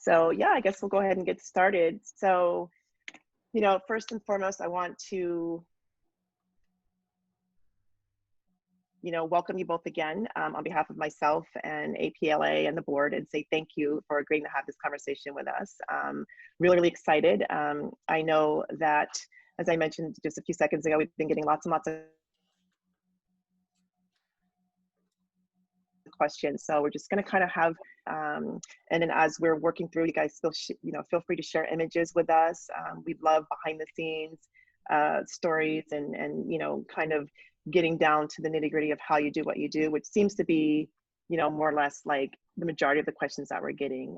So yeah, I guess we'll go ahead and get started. So, first and foremost, I want to, welcome you both again on behalf of myself and APLA and the board, and say thank you for agreeing to have this conversation with us. Really, really excited. I know that, as I mentioned just a few seconds ago, we've been getting lots and lots of questions. So we're just going to kind of have, and then as we're working through, you guys still, feel free to share images with us. We love behind the scenes stories and kind of getting down to the nitty gritty of how you do what you do, which seems to be, more or less like the majority of the questions that we're getting.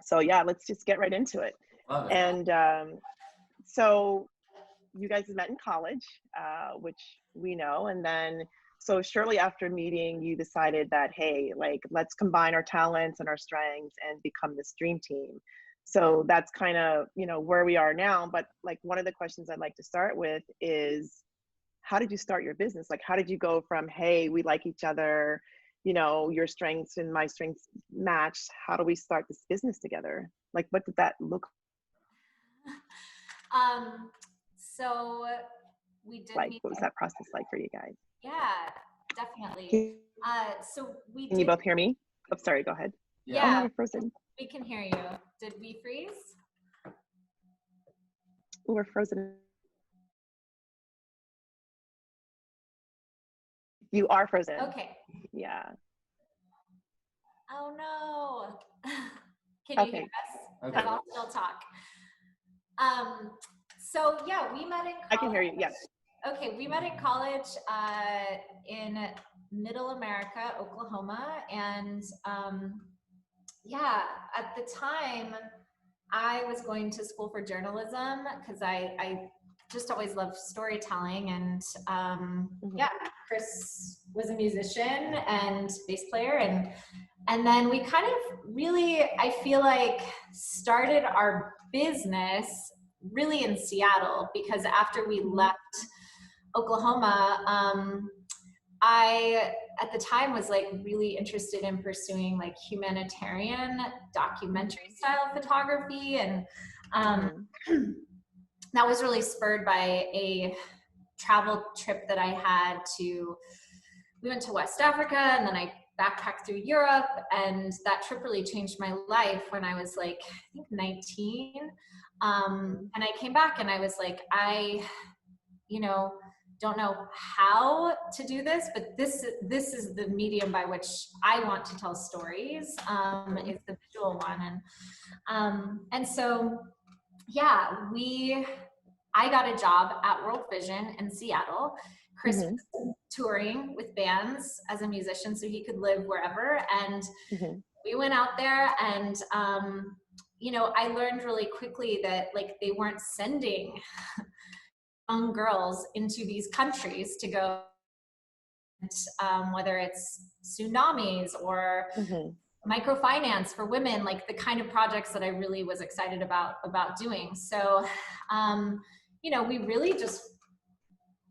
So yeah, let's just get right into it. Love it. And so you guys met in college, which we know, and then so shortly after meeting, you decided that, hey, like, let's combine our talents and our strengths and become this dream team. So that's kind of, where we are now. But like, one of the questions I'd like to start with is, how did you start your business? Like, how did you go from, hey, we like each other, your strengths and my strengths match. How do we start this business together? Like, what did that look So we did like? meet. What was that process like for you guys? Yeah, definitely. So we Can you both hear me? Oh, sorry, go ahead. Yeah, oh, no, we're frozen. We can hear you. Did we freeze? Oh, we're frozen. You are frozen. Okay. Yeah. Oh no. Can you hear us? Okay. I'll still talk. So yeah, we met in college. I can hear you, yes. Okay, we met in college in Middle America, Oklahoma, and yeah, at the time I was going to school for journalism because I just always loved storytelling, and yeah, Chris was a musician and bass player, and then we kind of really, I feel like, started our business really in Seattle, because after we left Oklahoma, I at the time was like really interested in pursuing like humanitarian documentary style photography, and that was really spurred by a travel trip that I had to, we went to West Africa, and then I backpacked through Europe, and that trip really changed my life when I was like, I think 19. And I came back and I was like, I, don't know how to do this, but this is the medium by which I want to tell stories, is the visual one. And so, yeah, I got a job at World Vision in Seattle. Chris was touring with bands as a musician, so he could live wherever. And we went out there, and I learned really quickly that like they weren't sending young girls into these countries to go, whether it's tsunamis or microfinance for women, like the kind of projects that I really was excited about doing. So, we really just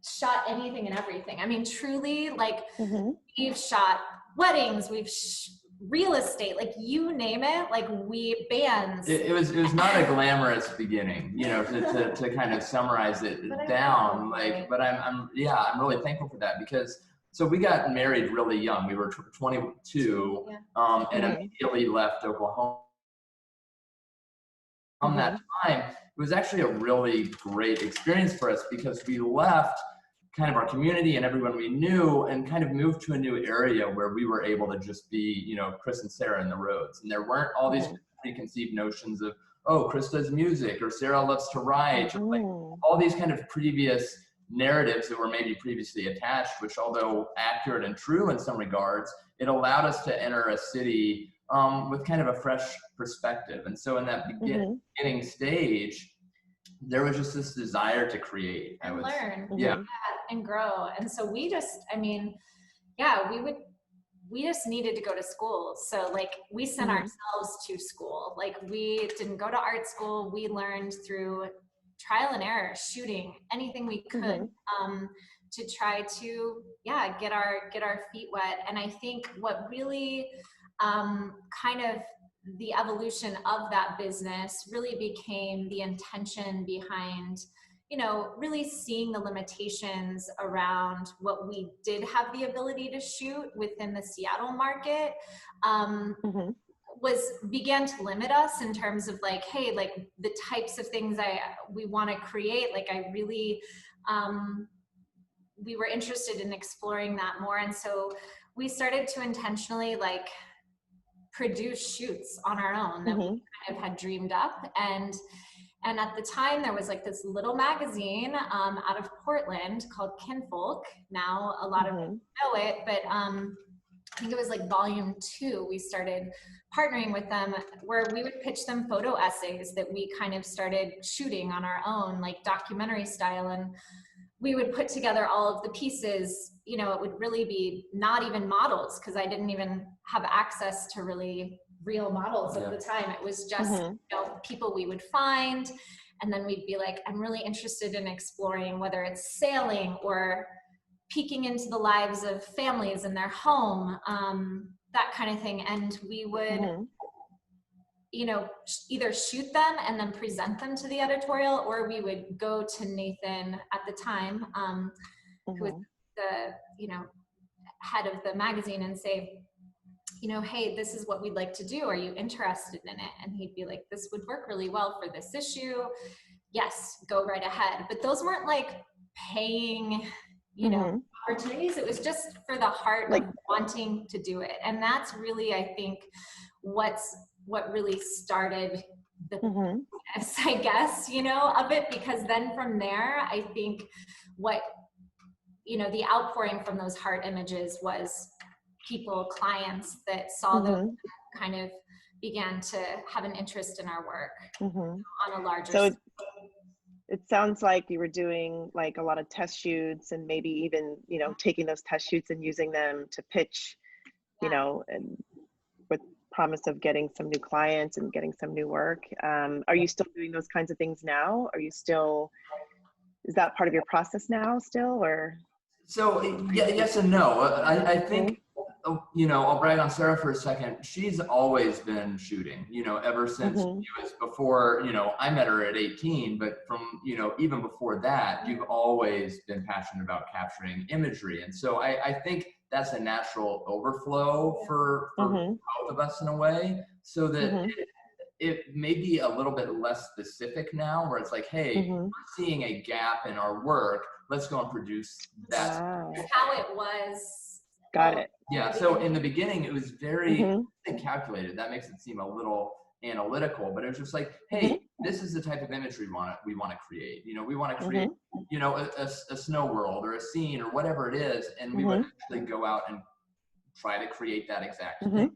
shot anything and everything. I mean, truly, like we've shot weddings, we've real estate, like you name it, like bands. It was not a glamorous beginning, to kind of summarize it down. But I'm really thankful for that, because so we got married really young. We were 22, and immediately left Oklahoma. From that time, it was actually a really great experience for us, because we left kind of our community and everyone we knew and kind of moved to a new area where we were able to just be, Chris and Sarah and the Rhoads. And there weren't all these preconceived notions of, oh, Chris does music, or Sarah loves to write, or like all these kind of previous narratives that were maybe previously attached, which, although accurate and true in some regards, it allowed us to enter a city with kind of a fresh perspective. And so in that beginning stage, there was just this desire to create and learn, yeah, and grow. And so we just, we just needed to go to school. So like we sent ourselves to school. Like we didn't go to art school. We learned through trial and error, shooting anything we could, to try to, get our feet wet. And I think what really kind of the evolution of that business really became the intention behind, you know, really seeing the limitations around what we did have the ability to shoot within the Seattle market. Began to limit us in terms of like, hey, like the types of things we want to create. Like I really, we were interested in exploring that more. And so we started to intentionally like produce shoots on our own that we kind of had dreamed up. And at the time there was like this little magazine out of Portland called Kinfolk. Now a lot of people know it, but I think it was like volume 2, we started partnering with them where we would pitch them photo essays that we kind of started shooting on our own, like documentary style. And we would put together all of the pieces, you know, it would really be not even models because I didn't even have access to really real models at the time. It was just, you know, people we would find. And then we'd be like, I'm really interested in exploring whether it's sailing or peeking into the lives of families in their home, that kind of thing. And we would, you know, either shoot them and then present them to the editorial, or we would go to Nathan at the time, who was the, you know, head of the magazine, and say, you know, hey, this is what we'd like to do. Are you interested in it? And he'd be like, this would work really well for this issue. Yes, go right ahead. But those weren't like paying, you know, opportunities. It was just for the heart of wanting to do it. And that's really, I think, what really started the business, I guess, you know, of it. Because then from there, I think what, you know, the outpouring from those heart images was people, clients that saw them kind of began to have an interest in our work on a larger scale. It sounds like you were doing like a lot of test shoots and maybe even, you know, taking those test shoots and using them to pitch, you know, and with promise of getting some new clients and getting some new work. Are you still doing those kinds of things now? Are you still, is that part of your process now still, or? So yeah, yes and no. I think, you know, I'll brag on Sarah for a second. She's always been shooting, you know, ever since it was before, you know, I met her at 18, but from, you know, even before that, you've always been passionate about capturing imagery. And so I think that's a natural overflow for both of us in a way, so that it may be a little bit less specific now, where it's like, hey, we're seeing a gap in our work. Let's go and produce that. That's how it was. Got it. Yeah, so in the beginning, it was very calculated. That makes it seem a little analytical, but it was just like, hey, this is the type of imagery we want to create. You know, we want to create, you know, a snow world or a scene or whatever it is, and we would actually go out and try to create that exact thing.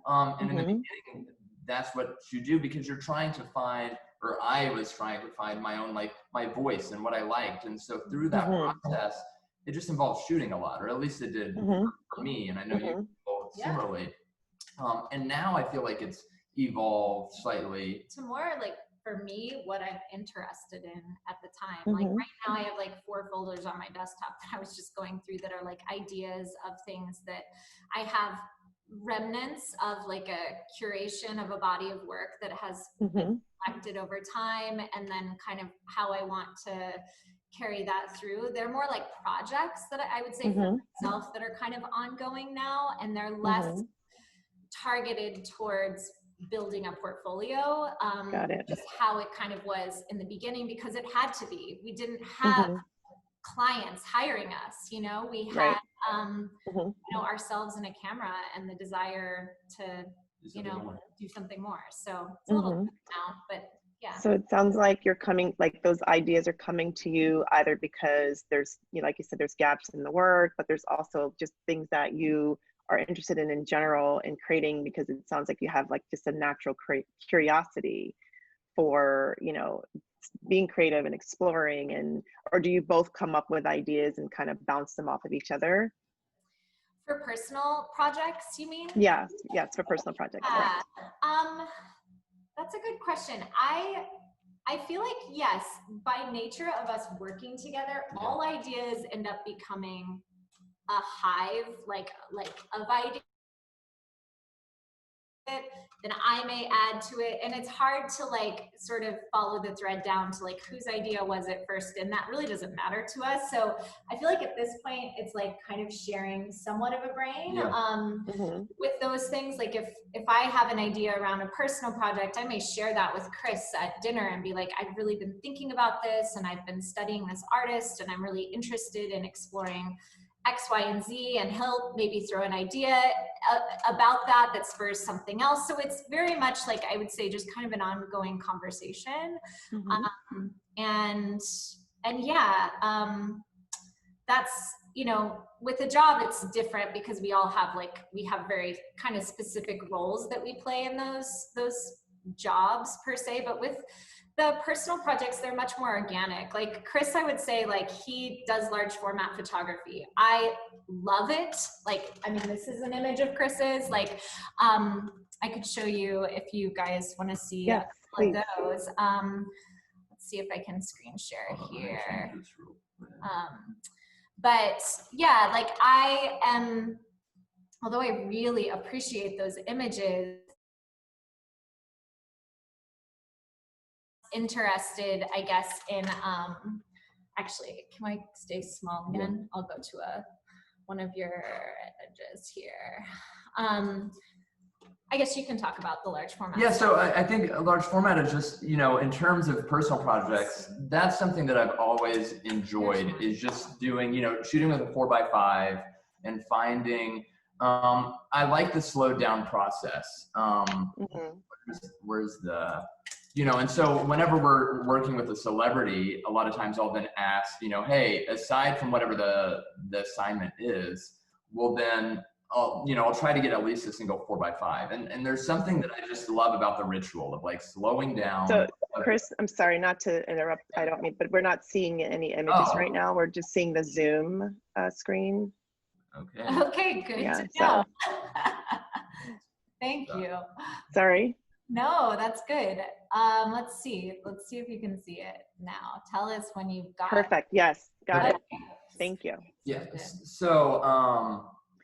And in the beginning, that's what you do, because you're trying to find, or I was trying to find my own, like, my voice and what I liked. And so through that process, it just involves shooting a lot, or at least it did for me. And I know you both similarly. And now I feel like it's evolved slightly to more like, for me, what I'm interested in at the time. Like right now I have like 4 folders on my desktop that I was just going through that are like ideas of things that I have remnants of, like a curation of a body of work that has been collected over time, and then kind of how I want to carry that through. They're more like projects that I would say for myself that are kind of ongoing now, and they're less targeted towards building a portfolio. Got it. Just how it kind of was in the beginning, because it had to be. We didn't have clients hiring us, you know, we had you know, ourselves and a camera and the desire to, you know, do something more. So it's a little different now, but yeah. So it sounds like you're coming, like those ideas are coming to you either because there's, you know, like you said, there's gaps in the work, but there's also just things that you are interested in general in creating, because it sounds like you have like just a natural curiosity for, you know, being creative and exploring. And or do you both come up with ideas and kind of bounce them off of each other? For personal projects, you mean? Yes, for personal projects. That's a good question. I feel like, yes, by nature of us working together, all ideas end up becoming a hive, like of ideas. it, then I may add to it. And it's hard to like sort of follow the thread down to like whose idea was it first, and that really doesn't matter to us. So I feel like at this point it's like kind of sharing somewhat of a brain. With those things. Like if I have an idea around a personal project, I may share that with Chris at dinner and be like, I've really been thinking about this and I've been studying this artist and I'm really interested in exploring X, Y, and Z, and he'll maybe throw an idea about that that spurs something else. So it's very much like, I would say, just kind of an ongoing conversation. And yeah, that's, you know, with a job, it's different because we all have like, we have very kind of specific roles that we play in those jobs per se, but with the personal projects, they're much more organic. Like Chris, I would say, like, he does large format photography. I love it. Like, I mean, this is an image of Chris's. Like, I could show you if you guys want to see a couple of those. Let's see if I can screen share here. But yeah, like I am, although I really appreciate those images, interested, I guess, in, actually, can I stay small again? I'll go to one of your images here. I guess you can talk about the large format. Yeah, so I think a large format is just, you know, in terms of personal projects, that's something that I've always enjoyed, is just doing, you know, shooting with a 4x5 and finding, I like the slowed down process. Where's the, you know, and so whenever we're working with a celebrity, a lot of times I'll then ask, you know, hey, aside from whatever the assignment is, we'll then, I'll try to get at least a single 4x5. And there's something that I just love about the ritual of like slowing down. So Chris, I'm sorry not to interrupt. I don't mean, but we're not seeing any images right now. We're just seeing the Zoom screen. Okay. Okay, good Yeah, to know. Thank you. Sorry. No, that's good. Let's see if you can see it now. Tell us when you've got Perfect. Yes, got it. Thank you. Yeah. So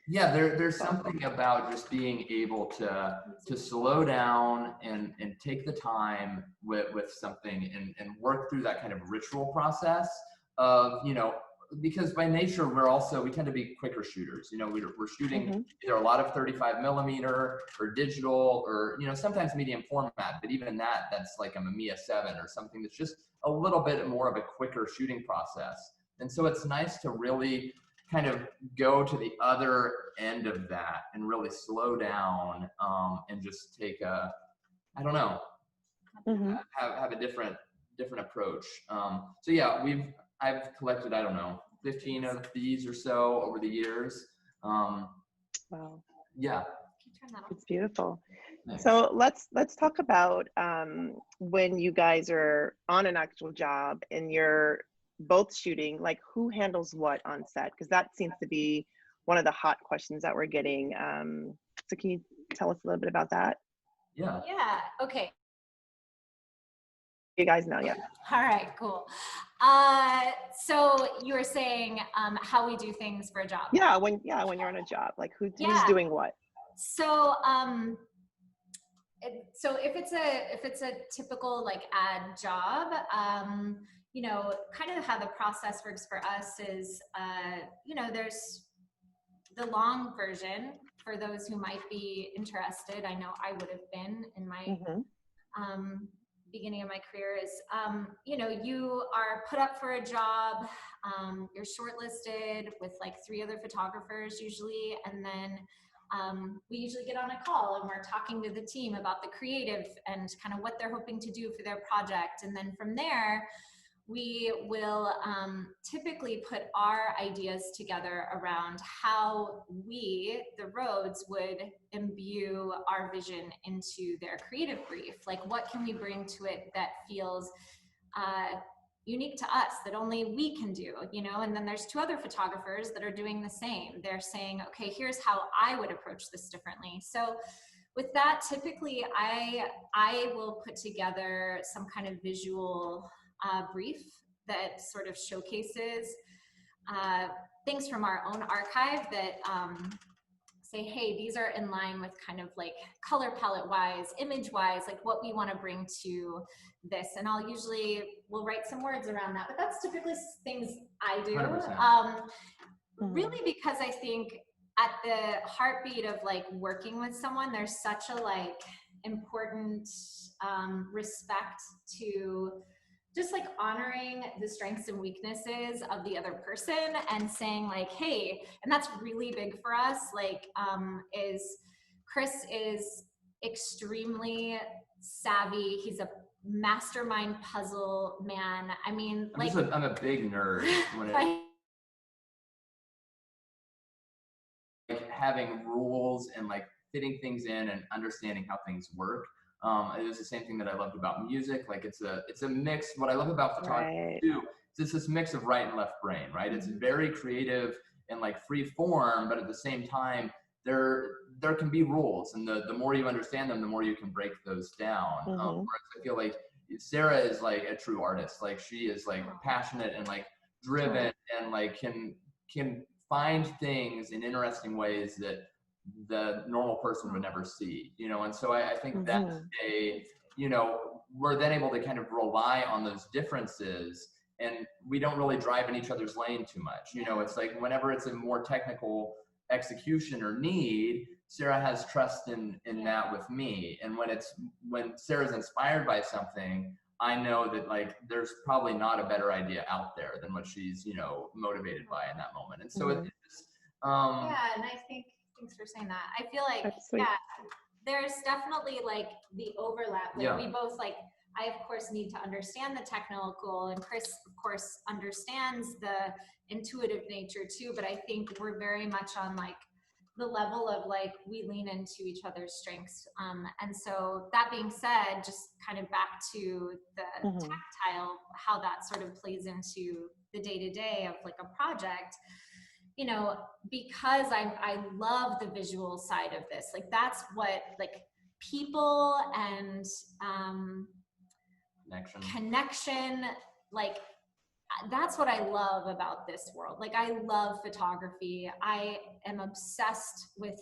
yeah, there's something about just being able to slow down and take the time with something and work through that kind of ritual process of, you know, because by nature we tend to be quicker shooters. You know, we're shooting either a lot of 35mm or digital, or, you know, sometimes medium format, but even that's like a Mamiya 7 or something that's just a little bit more of a quicker shooting process. And so it's nice to really kind of go to the other end of that and really slow down, and just take a, I don't know, have a different approach. So yeah, I've collected, I don't know, 15 of these or so over the years. Wow. Yeah. It's beautiful. Nice. So let's talk about when you guys are on an actual job and you're both shooting, like who handles what on set? Because that seems to be one of the hot questions that we're getting. So can you tell us a little bit about that? Yeah. Yeah, okay. You guys know, yeah. All right, cool. So you were saying how we do things for a job. Yeah, when you're on a job, like who's doing what? So so if it's a typical like ad job, you know, kind of how the process works for us is, you know, there's the long version for those who might be interested. I know I would have been in my beginning of my career is, you know, you are put up for a job, you're shortlisted with like 3 other photographers usually, and then we usually get on a call and we're talking to the team about the creative and kind of what they're hoping to do for their project. And then from there, we will typically put our ideas together around how we, the Rhoads, would imbue our vision into their creative brief. Like, what can we bring to it that feels unique to us, that only we can do, you know? And then there's 2 other photographers that are doing the same. They're saying, okay, here's how I would approach this differently. So with that, typically I will put together some kind of visual brief that sort of showcases things from our own archive that say, hey, these are in line with kind of like color palette wise, image wise, like what we want to bring to this. And we'll write some words around that, but that's typically things I do. 100%. Really, because I think at the heartbeat of like working with someone, there's such a like important respect to just like honoring the strengths and weaknesses of the other person and saying like, hey, and that's really big for us. Like, is Chris is extremely savvy. He's a mastermind puzzle man. I mean, I'm a big nerd when it, like having rules and like fitting things in and understanding how things work. It was the same thing that I loved about music. Like it's a mix. What I love about photography too, is this mix of right and left brain, right? It's very creative and like free form, but at the same time, there can be rules, and the more you understand them, the more you can break those down. Whereas I feel like Sarah is like a true artist. Like she is like passionate and like driven and like can find things in interesting ways that the normal person would never see, you know? And so I think that's we're then able to kind of rely on those differences, and we don't really drive in each other's lane too much. You know, it's like whenever it's a more technical execution or need, Sarah has trust in that with me. And when Sarah's inspired by something, I know that like there's probably not a better idea out there than what she's, you know, motivated by in that moment. And so it's yeah, and I think, thanks for saying that. I feel like there's definitely like the overlap. Like we both like, I of course need to understand the technical, and Chris of course understands the intuitive nature too, but I think we're very much on like the level of like we lean into each other's strengths. And so that being said, just kind of back to the tactile, how that sort of plays into the day-to-day of like a project, you know, because I love the visual side of this. Like that's what like people and connection, like that's what I love about this world. Like I love photography. I am obsessed with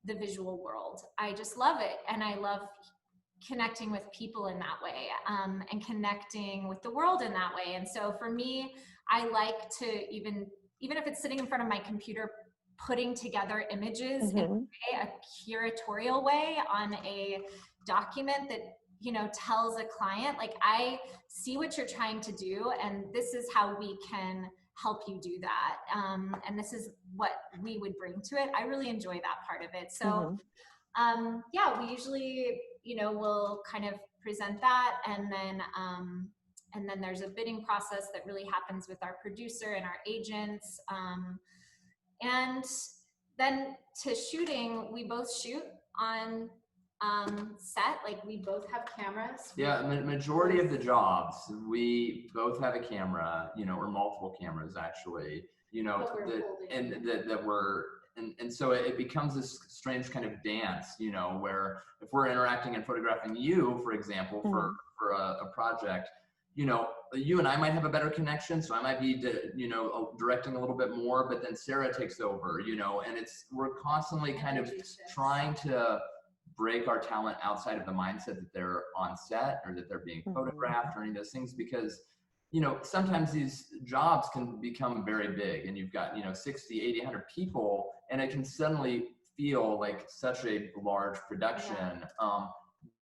the visual world. I just love it. And I love connecting with people in that way, and connecting with the world in that way. And so for me, I like to even if it's sitting in front of my computer, putting together images in a curatorial way on a document that, you know, tells a client, like, I see what you're trying to do, and this is how we can help you do that. And this is what we would bring to it. I really enjoy that part of it. So, yeah, we usually, you know, we'll kind of present that, and then there's a bidding process that really happens with our producer and our agents. And then to shooting, we both shoot on set, like we both have cameras. Yeah, majority of the jobs, we both have a camera, you know, or multiple cameras actually, you know, and so it becomes this strange kind of dance, you know, where if we're interacting and photographing you, for example, for a project, you know, you and I might have a better connection, so I might be, you know, directing a little bit more, but then Sarah takes over, you know, and we're constantly kind of trying to break our talent outside of the mindset that they're on set or that they're being photographed or any of those things, because, you know, sometimes these jobs can become very big and you've got, you know, 60, 80, 100 people, and it can suddenly feel like such a large production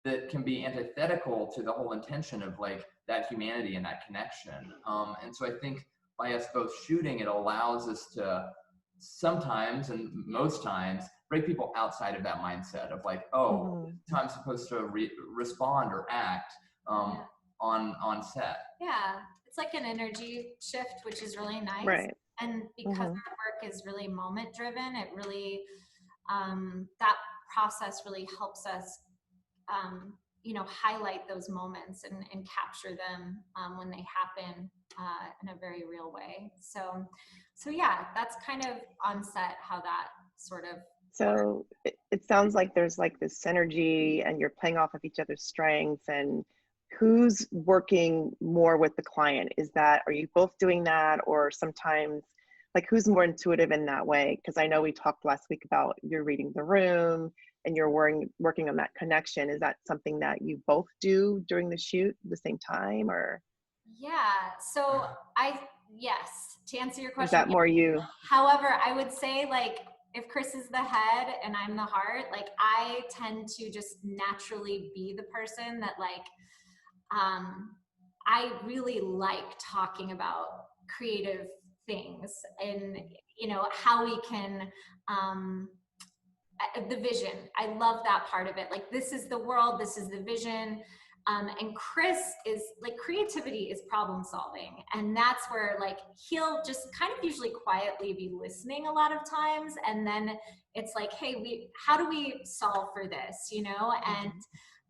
that can be antithetical to the whole intention of like that humanity and that connection. And so I think by us both shooting, it allows us to sometimes, and most times, break people outside of that mindset of like, oh, this is how I'm supposed to respond or act on set. Yeah, it's like an energy shift, which is really nice. Right. And because our work is really moment driven, it really, that process really helps us, you know, highlight those moments and capture them when they happen in a very real way. So yeah, that's kind of on set how that sort of. So it sounds like there's like this synergy and you're playing off of each other's strengths. And who's working more with the client? Are you both doing that? Or sometimes like who's more intuitive in that way? Because I know we talked last week about you're reading the room and you're working on that connection. Is that something that you both do during the shoot at the same time, or? Yeah, so yes, to answer your question. Is that more you? However, I would say like, if Chris is the head and I'm the heart, like I tend to just naturally be the person that like, I really like talking about creative things and, you know, how we can, the vision. I love that part of it. Like, this is the world, this is the vision. And Chris is like, creativity is problem solving. And that's where like, he'll just kind of usually quietly be listening a lot of times. And then it's like, hey, how do we solve for this, you know?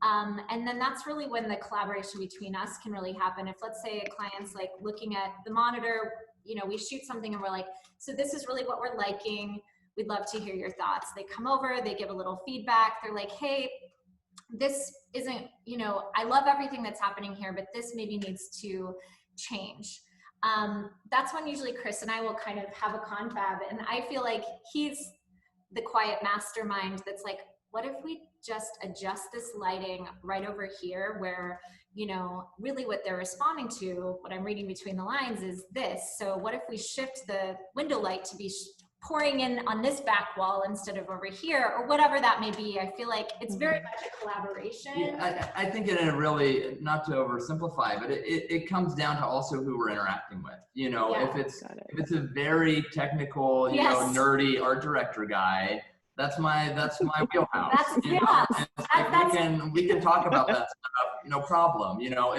And then that's really when the collaboration between us can really happen. If let's say a client's like looking at the monitor, you know, we shoot something and we're like, so this is really what we're liking. We'd love to hear your thoughts. They come over, they give a little feedback. They're like, hey, this isn't, you know, I love everything that's happening here, but this maybe needs to change. That's when usually Chris and I will kind of have a confab, and I feel like he's the quiet mastermind that's like, what if we just adjust this lighting right over here where, you know, really what they're responding to, what I'm reading between the lines is this. So what if we shift the window light to be pouring in on this back wall instead of over here, or whatever that may be. I feel like it's very much a collaboration. Yeah, I think in a really, not to oversimplify, but it comes down to also who we're interacting with. You know, Yeah. if it's a very technical, you know, nerdy art director guy, that's my wheelhouse. We can talk about that stuff, no problem. You know,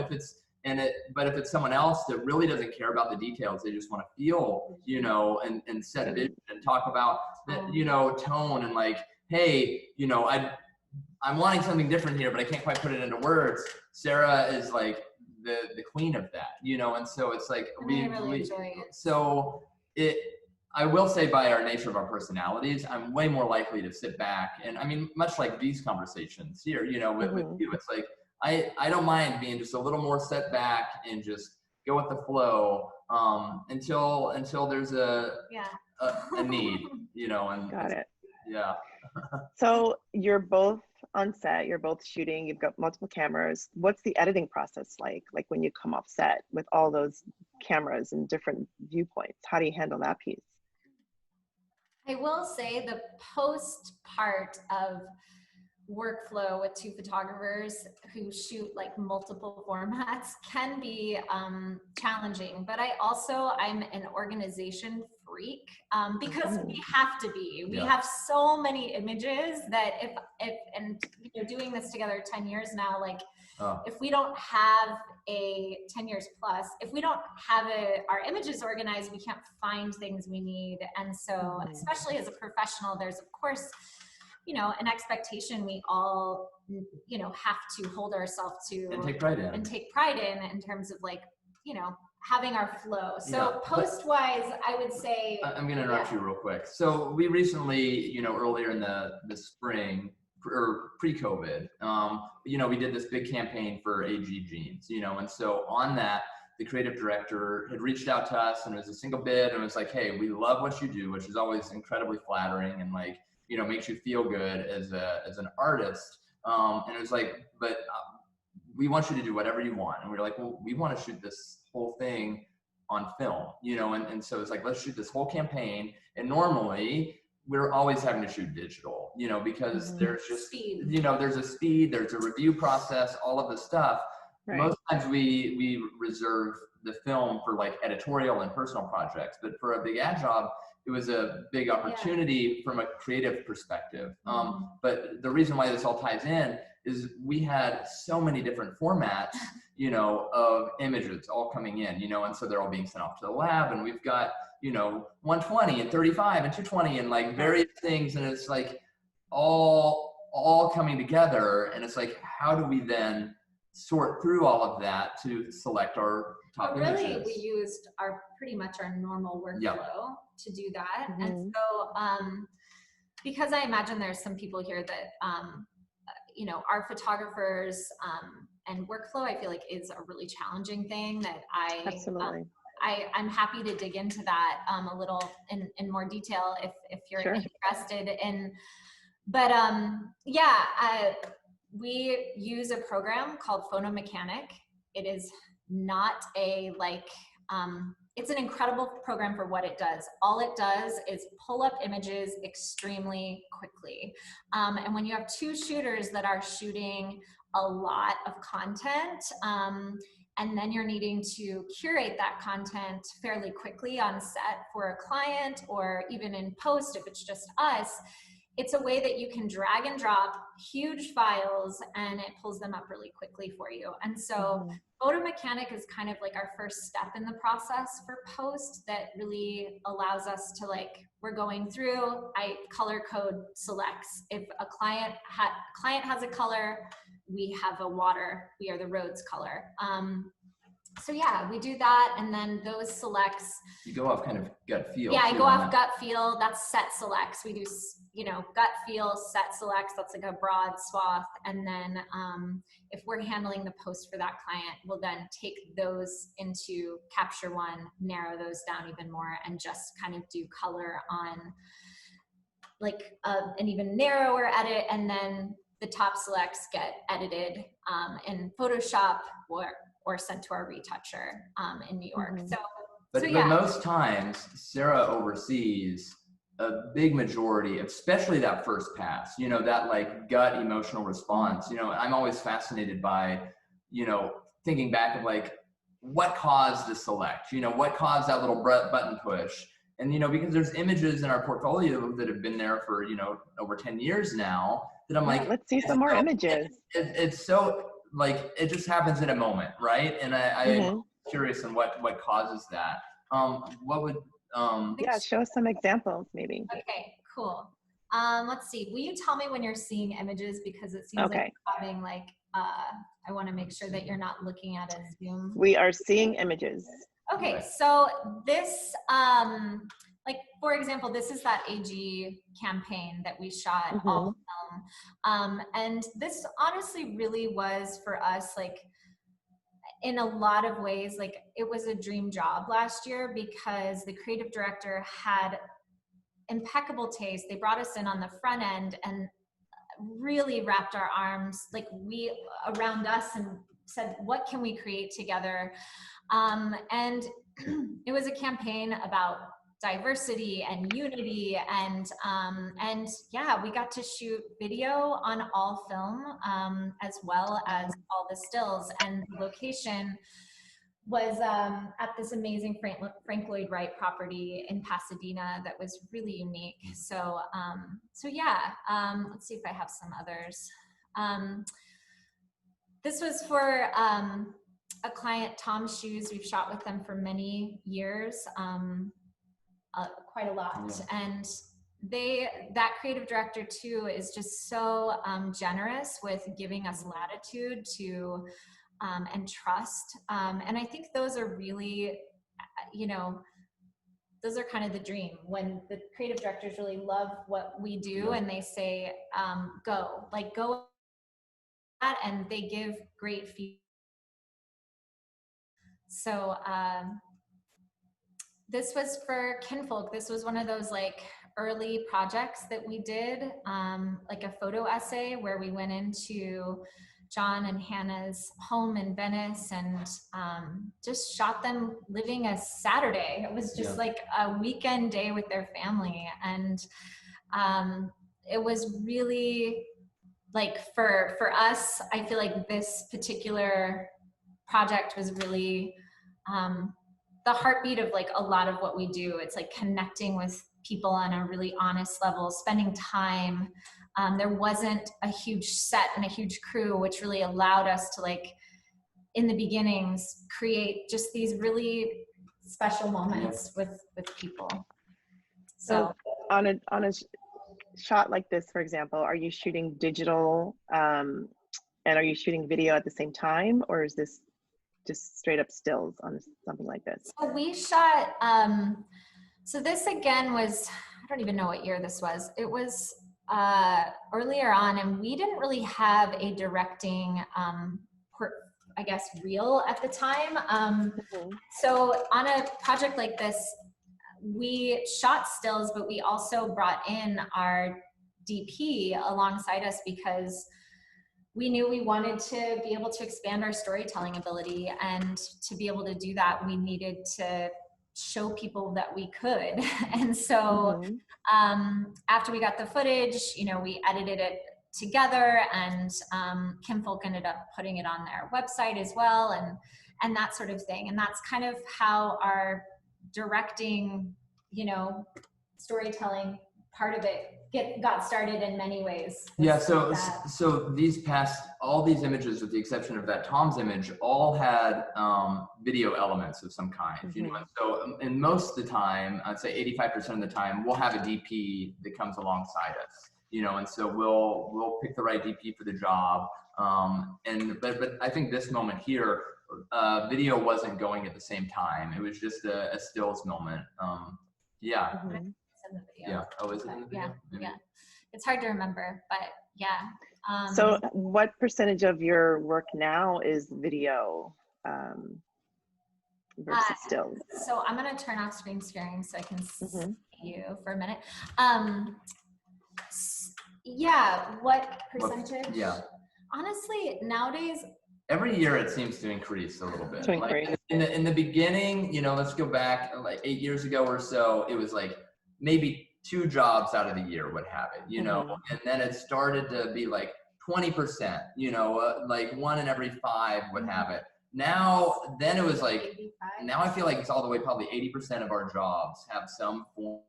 but if it's someone else that really doesn't care about the details, they just want to feel, you know, and set vision and talk about that, you know, tone and like, hey, you know, I'm wanting something different here, but I can't quite put it into words. Sarah is like the queen of that, you know, and so it's like I really enjoy it. So I will say by our nature of our personalities, I'm way more likely to sit back and I mean, much like these conversations here, you know, with you, it's like I don't mind being just a little more set back and just go with the flow until there's a need, you know, and Got it. Yeah. So you're both on set, you're both shooting, you've got multiple cameras. What's the editing process like when you come off set with all those cameras and different viewpoints? How do you handle that piece? I will say the post part of workflow with two photographers who shoot like multiple formats can be challenging, but I'm an organization freak because we have to be. We have so many images that and you know, doing this together 10 years now, like if we don't have 10 years plus, if we don't have our images organized, we can't find things we need. And so especially as a professional, there's of course, you know, an expectation we all, you know, have to hold ourselves to and take pride in terms of like, you know, having our flow. So post-wise, I would say, I'm going to interrupt you real quick. So we recently, you know, earlier in the spring or pre-COVID, you know, we did this big campaign for AG Jeans, you know, and so on that, the creative director had reached out to us and it was a single bid and it was like, hey, we love what you do, which is always incredibly flattering and like, you know, makes you feel good as an artist. And it was like, but we want you to do whatever you want. And we were like, well, we want to shoot this whole thing on film, you know? And so it's like, let's shoot this whole campaign. And normally we're always having to shoot digital, you know, because there's just, speed. You know, there's a speed, there's a review process, all of this stuff. Right. Most times we reserve the film for like editorial and personal projects, but for a big ad job, it was a big opportunity from a creative perspective. But the reason why this all ties in is we had so many different formats, you know, of images all coming in, you know, and so they're all being sent off to the lab and we've got, you know, 120 and 35 and 220 and like various things. And it's like all coming together. And it's like, how do we then sort through all of that to select our top images? Really, we used pretty much our normal workflow to do that. And so, because I imagine there's some people here that, you know, our photographers and workflow, I feel like is a really challenging thing that I'm happy to dig into that a little in more detail if you're Sure. interested in. But we use a program called Photomechanic. It is not a it's an incredible program for what it does. All it does is pull up images extremely quickly. And when you have two shooters that are shooting a lot of content, and then you're needing to curate that content fairly quickly on set for a client, or even in post if it's just us, it's a way that you can drag and drop huge files and it pulls them up really quickly for you. And so Photomechanic is kind of like our first step in the process for post that really allows us to, like, we're going through, I color code selects. If a client has a color, we have a water, We Are The Rhoads color. So yeah, we do that, and then those selects. You go off kind of gut feel. Yeah, I go off gut feel. That's set selects. We do, gut feel, set selects. That's like a broad swath. And then if we're handling the post for that client, we'll then take those into Capture One, narrow those down even more, and just kind of do color on like an even narrower edit. And then the top selects get edited in Photoshop or sent to our retoucher in New York. But most times, Sarah oversees a big majority, especially that first pass, that like gut emotional response. I'm always fascinated by, thinking back of like, what caused the select, what caused that little button push. And, because there's images in our portfolio that have been there for, over 10 years now that I'm like, let's see some more images. It's so, like, it just happens in a moment, right? And I'm curious on what causes that. What would show us some examples maybe. Okay, cool. Let's see. Will you tell me when you're seeing images, because it seems like you're having like I want to make sure that you're not looking at a Zoom. We are seeing images. Okay, so this like, for example, this is that AG campaign that we shot all film. And this honestly really was for us, like, in a lot of ways, like, it was a dream job last year because the creative director had impeccable taste. They brought us in on the front end and really wrapped our arms like around us and said, what can we create together? And it was a campaign about diversity and unity, and yeah, we got to shoot video on all film as well as all the stills, and the location was at this amazing Frank Lloyd Wright property in Pasadena that was really unique. So yeah, let's see if I have some others. This was for a client, Tom Shoes. We've shot with them for many years. Quite a lot. And that creative director too is just so generous with giving us latitude to and trust. And I think those are really, those are kind of the dream, when the creative directors really love what we do and they say, go and they give great feedback. So this was for Kinfolk. This was one of those like early projects that we did, like a photo essay where we went into John and Hannah's home in Venice and just shot them living a Saturday. It was just like a weekend day with their family. And it was really like, for us, I feel like this particular project was really the heartbeat of like a lot of what we do. It's like connecting with people on a really honest level, spending time. There wasn't a huge set and a huge crew, which really allowed us to, like, in the beginnings, create just these really special moments with people. So on a shot like this, for example, are you shooting digital and are you shooting video at the same time, or is this just straight up stills on something like this? So we shot, so this again was, I don't even know what year this was. It was earlier on, and we didn't really have a directing I guess, real at the time. Mhm. So on a project like this, we shot stills, but we also brought in our DP alongside us because we knew we wanted to be able to expand our storytelling ability. And to be able to do that, we needed to show people that we could. And so Mhm. after we got the footage, we edited it together, and Kim Folk ended up putting it on their website as well, and that sort of thing. And that's kind of how our directing, storytelling part of it got started in many ways. Yeah, so all these images, with the exception of that Tom's image, all had video elements of some kind. Mhm. And so and most of the time, I'd say 85% of the time, we'll have a DP that comes alongside us. And so we'll pick the right DP for the job. But I think this moment here, video wasn't going at the same time. It was just a stills moment. Yeah. Mhm. In the video. Yeah. Oh, is it in the video? Yeah. It's hard to remember, but yeah. So what percentage of your work now is video versus stills? So I'm going to turn off screen sharing so I can see you for a minute. Yeah, what percentage? Yeah. Honestly, nowadays, every year it seems to increase a little bit. To increase. Like in the beginning, let's go back like 8 years ago or so, it was like maybe 2 jobs out of the year would have it, and then it started to be like 20%, like 1 in every 5 would have it. Then it was like, 85. now I feel like it's all the way, probably 80% of our jobs have some form,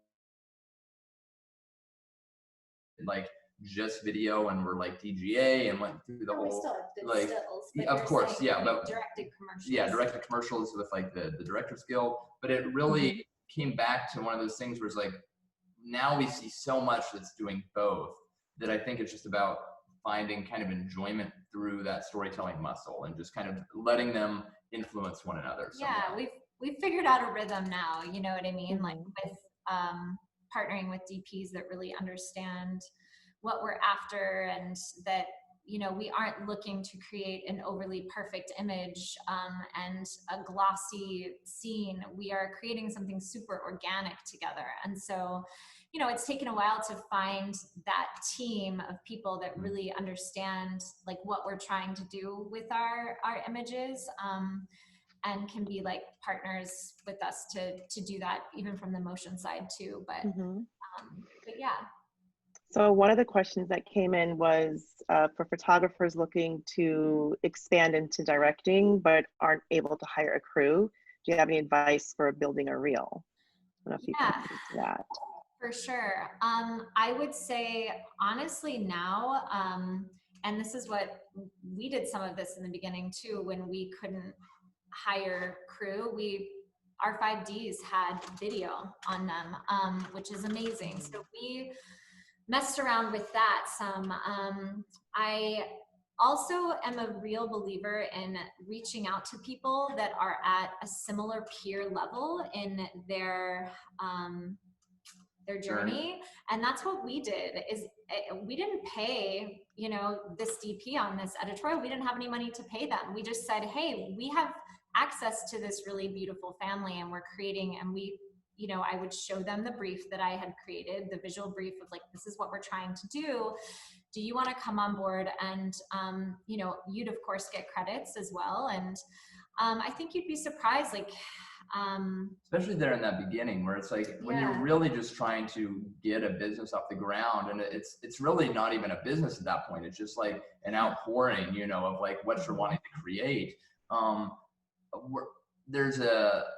like just video, and we're like DGA and went through the We whole, still did like, stills, but of you're course, saying yeah, we but directed commercials. yeah, directed commercials with like the director skill, but it really came back to one of those things where it's like, now we see so much that's doing both, that I think it's just about finding kind of enjoyment through that storytelling muscle and just kind of letting them influence one another. Yeah, we've figured out a rhythm now, you know what I mean? Like Mhm. with partnering with DPs that really understand what we're after, and that, we aren't looking to create an overly perfect image and a glossy scene. We are creating something super organic together. And so, it's taken a while to find that team of people that really understand like what we're trying to do with our images, and can be like partners with us to do that, even from the motion side too. But yeah. So one of the questions that came in was for photographers looking to expand into directing but aren't able to hire a crew. Do you have any advice for building a reel? I don't know if you can speak to that. For sure. I would say honestly now, and this is what we did some of this in the beginning too, when we couldn't hire crew, our 5Ds had video on them, which is amazing. So we messed around with that some. I also am a real believer in reaching out to people that are at a similar peer level in their journey. And that's what we did. Is we didn't pay, this DP on this editorial. We didn't have any money to pay them. We just said, hey, we have access to this really beautiful family, and we're creating, and we, I would show them the brief that I had created, the visual brief of like, this is what we're trying to do. Do you want to come on board? And, you'd of course get credits as well. And I think you'd be surprised, like, especially there in that beginning where it's like, when you're really just trying to get a business off the ground, and it's really not even a business at that point. It's just like an outpouring, of like what you're wanting to create.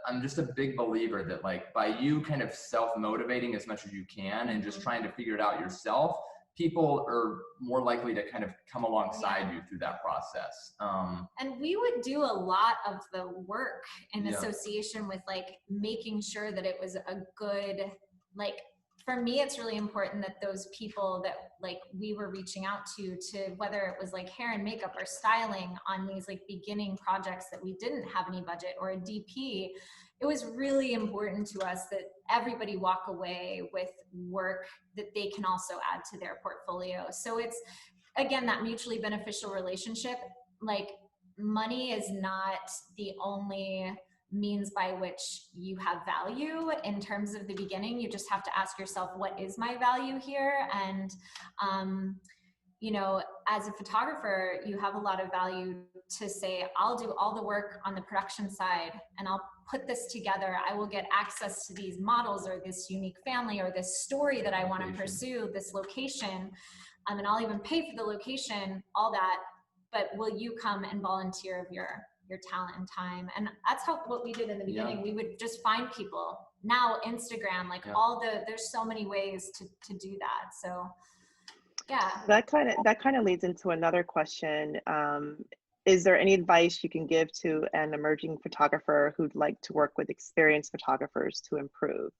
I'm just a big believer that like by you kind of self-motivating as much as you can and just trying to figure it out yourself, people are more likely to kind of come alongside you through that process. And we would do a lot of the work in association with like making sure that it was a good, like, for me, it's really important that those people that like we were reaching out to whether it was like hair and makeup or styling on these like beginning projects that we didn't have any budget, or a DP, it was really important to us that everybody walk away with work that they can also add to their portfolio. So it's, again, that mutually beneficial relationship. Like, money is not the only means by which you have value. In terms of the beginning, you just have to ask yourself, what is my value here? And you know, as a photographer, you have a lot of value to say, I'll do all the work on the production side and I'll put this together. I will get access to these models or this unique family or this story that I want to pursue, this location, and I'll even pay for the location, all that. But will you come and volunteer of your talent and time? And that's what we did in the beginning. We would just find people. Now Instagram, like there's so many ways to do that. So yeah. That kind of leads into another question. Is there any advice you can give to an emerging photographer who'd like to work with experienced photographers to improve?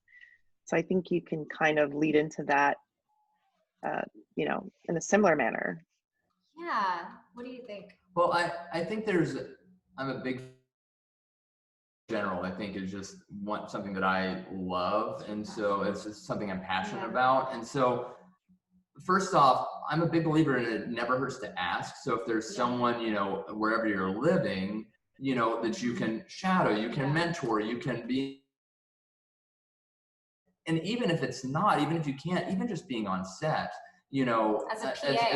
So I think you can kind of lead into that, you know, in a similar manner. Yeah. What do you think? Well, I think I'm a big general, I think is just something that I love. And so it's just something I'm passionate about. And so first off, I'm a big believer in it never hurts to ask. So if there's someone, you know, wherever you're living, you know, that you can shadow, you can mentor, you can be, and even if it's not, even if you can't, even just being on set, you know, as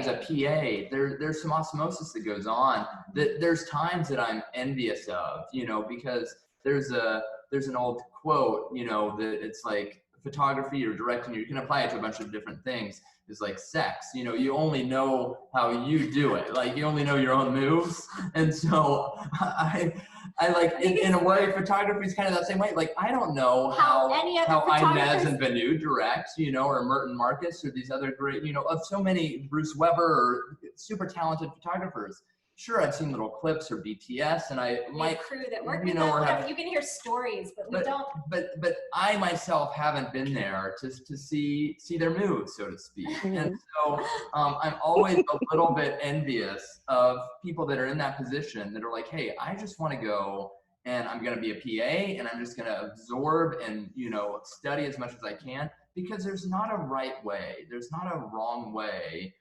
a PA, there's some osmosis that goes on. There's times that I'm envious of, you know, because there's an old quote, you know, that it's like photography or directing, you can apply it to a bunch of different things, is like sex. You know, you only know how you do it. Like you only know your own moves. And so I like in a way, photography is kind of that same way. Like I don't know how Inez and Benu direct, you know, or Merton Marcus or these other great, you know, of so many, Bruce Weber or super talented photographers. Sure, I've seen little clips or BTS, and I might crew that work with them, whatever. You can hear stories, but we don't. But I myself haven't been there to see their moves, so to speak. And so I'm always a little bit envious of people that are in that position that are like, hey, I just want to go and I'm going to be a PA and I'm just going to absorb and, you know, study as much as I can, because there's not a right way, there's not a wrong way.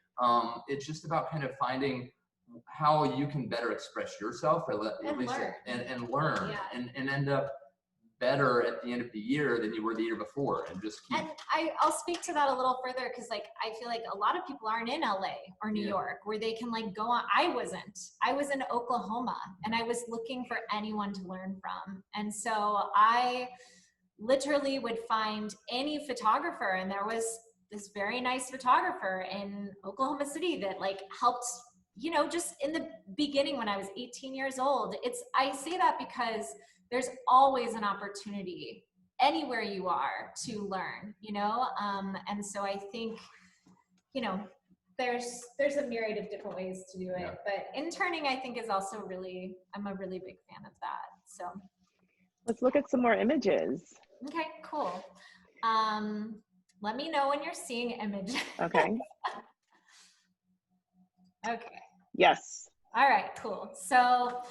It's just about kind of finding how you can better express yourself, or at least learn and end up better at the end of the year than you were the year before, and just keep. And I'll speak to that a little further, because like I feel like a lot of people aren't in LA or New York where they can like go on. I was in Oklahoma and I was looking for anyone to learn from, and so I literally would find any photographer, and there was this very nice photographer in Oklahoma City that like helped, you know, just in the beginning when I was 18 years old. I say that because there's always an opportunity anywhere you are to learn, you know? And so I think, you know, there's a myriad of different ways to do it, but interning I think is also I'm a really big fan of that. So let's look at some more images. Okay, cool. Let me know when you're seeing images. Okay. Okay. Yes. All right, cool. So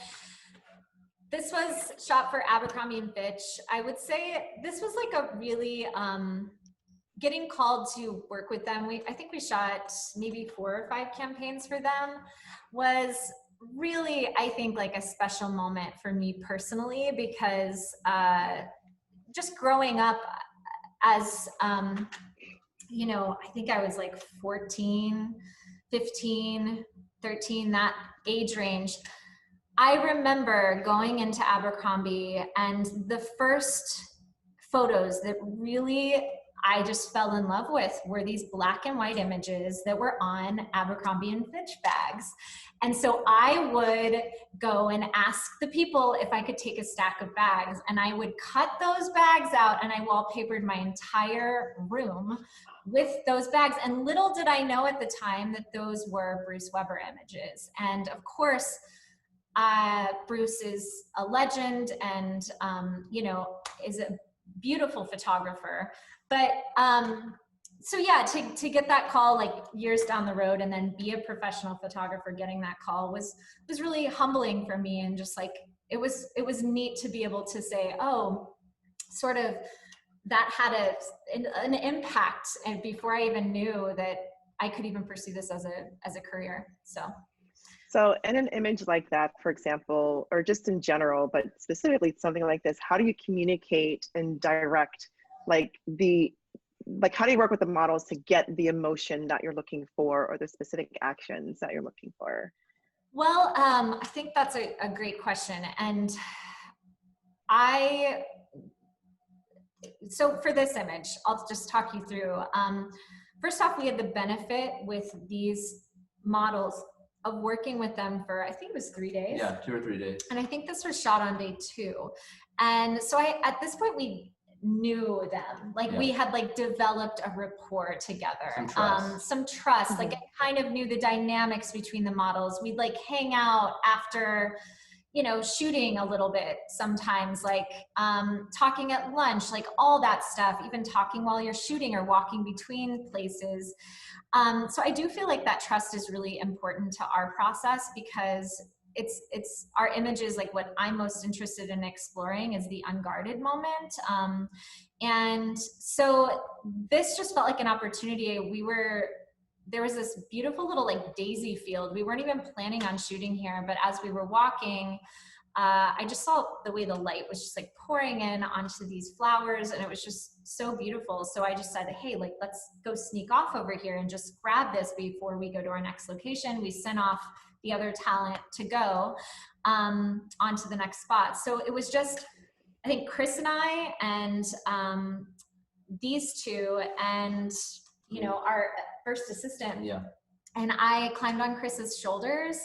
this was shot for Abercrombie & Fitch. I would say this was like a really, getting called to work with them. I think we shot maybe 4 or 5 campaigns for them, was really, I think, like a special moment for me personally, because just growing up as, you know, I think I was like 14, 15, 13, that age range. I remember going into Abercrombie, and the first photos that really I just fell in love with were these black and white images that were on Abercrombie & Fitch bags. And so I would go and ask the people if I could take a stack of bags, and I would cut those bags out, and I wallpapered my entire room with those bags. And little did I know at the time that those were Bruce Weber images. And of course, Bruce is a legend and, you know, is a beautiful photographer. But so yeah, to get that call like years down the road and then be a professional photographer, getting that call was really humbling for me. And just like, it was neat to be able to say, oh, sort of that had an impact, and before I even knew that I could even pursue this as a career. So So in an image like that, for example, or just in general, but specifically something like this, how do you communicate and direct like how do you work with the models to get the emotion that you're looking for or the specific actions that you're looking for? Well, I think that's a great question. And so for this image, I'll just talk you through. First off, we had the benefit with these models of working with them for, I think it was 3 days. Yeah, 2 or 3 days. And I think this was shot on day 2. And so at this point, we knew them. Like we had like developed a rapport together. Some trust. Like I kind of knew the dynamics between the models. We'd like hang out after, you know, shooting a little bit sometimes, like talking at lunch, like all that stuff, even talking while you're shooting or walking between places. So I do feel like that trust is really important to our process, because it's our images, like what I'm most interested in exploring is the unguarded moment. And so this just felt like an opportunity. There was this beautiful little like daisy field. We weren't even planning on shooting here, but as we were walking, I just saw the way the light was just like pouring in onto these flowers, and it was just so beautiful. So I just said, hey, like, let's go sneak off over here and just grab this before we go to our next location. We sent off the other talent to go onto the next spot. So it was just, I think Chris and I and these two and, you know, our first assistant. Yeah. And I climbed on Chris's shoulders.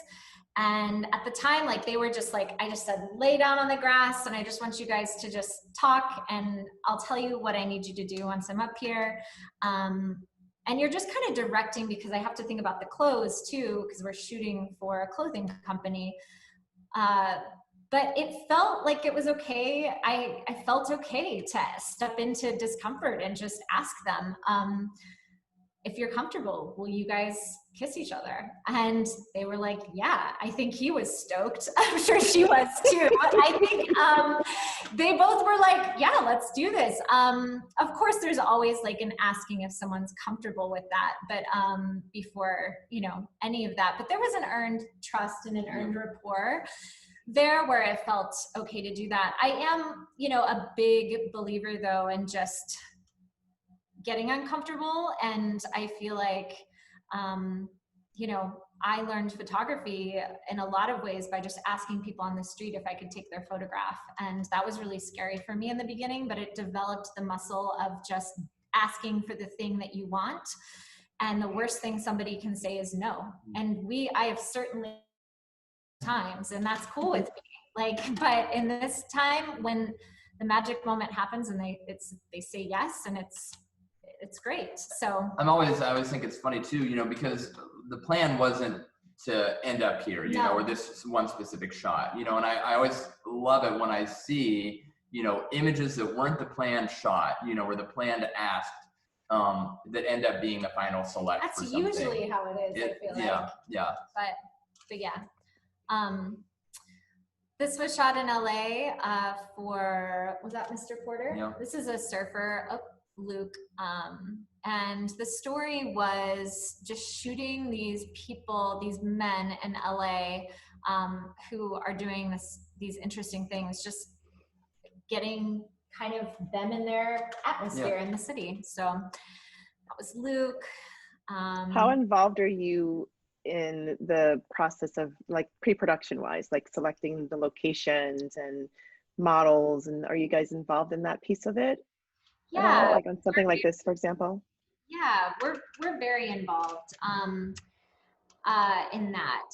And at the time, like they were just like, I just said, lay down on the grass and I just want you guys to just talk and I'll tell you what I need you to do once I'm up here. And you're just kind of directing, because I have to think about the clothes too, because we're shooting for a clothing company. But it felt like it was okay. I felt okay to step into discomfort and just ask them, if you're comfortable, will you guys kiss each other? And they were like, yeah. I think he was stoked. I'm sure she was too. I think they both were like, yeah, let's do this. Of course, there's always like an asking if someone's comfortable with that, but before, you know, any of that. But there was an earned trust and an earned rapport there where it felt okay to do that. I am, you know, a big believer though in just getting uncomfortable. And I feel like, you know, I learned photography in a lot of ways by just asking people on the street if I could take their photograph. And that was really scary for me in the beginning, but it developed the muscle of just asking for the thing that you want. And the worst thing somebody can say is no. And I have certainly times, and that's cool with me. Like, but in this time when the magic moment happens and they say yes, and it's great. So I always think it's funny too, you know, because the plan wasn't to end up here, you know, or this one specific shot, you know, and I always love it when I see, you know, images that weren't the planned shot, you know, or the planned asked, that end up being the final select. That's usually how it is. I feel like. Yeah. But yeah. This was shot in LA was that Mr. Porter? Yeah. This is a surfer. Oh, Luke. And the story was just shooting these people, these men in LA who are doing these interesting things, just getting kind of them in their atmosphere in the city. So that was Luke. How involved are you in the process of like pre-production wise, like selecting the locations and models, and are you guys involved in that piece of it? Yeah, like on something like this, for example? Yeah, we're very involved in that,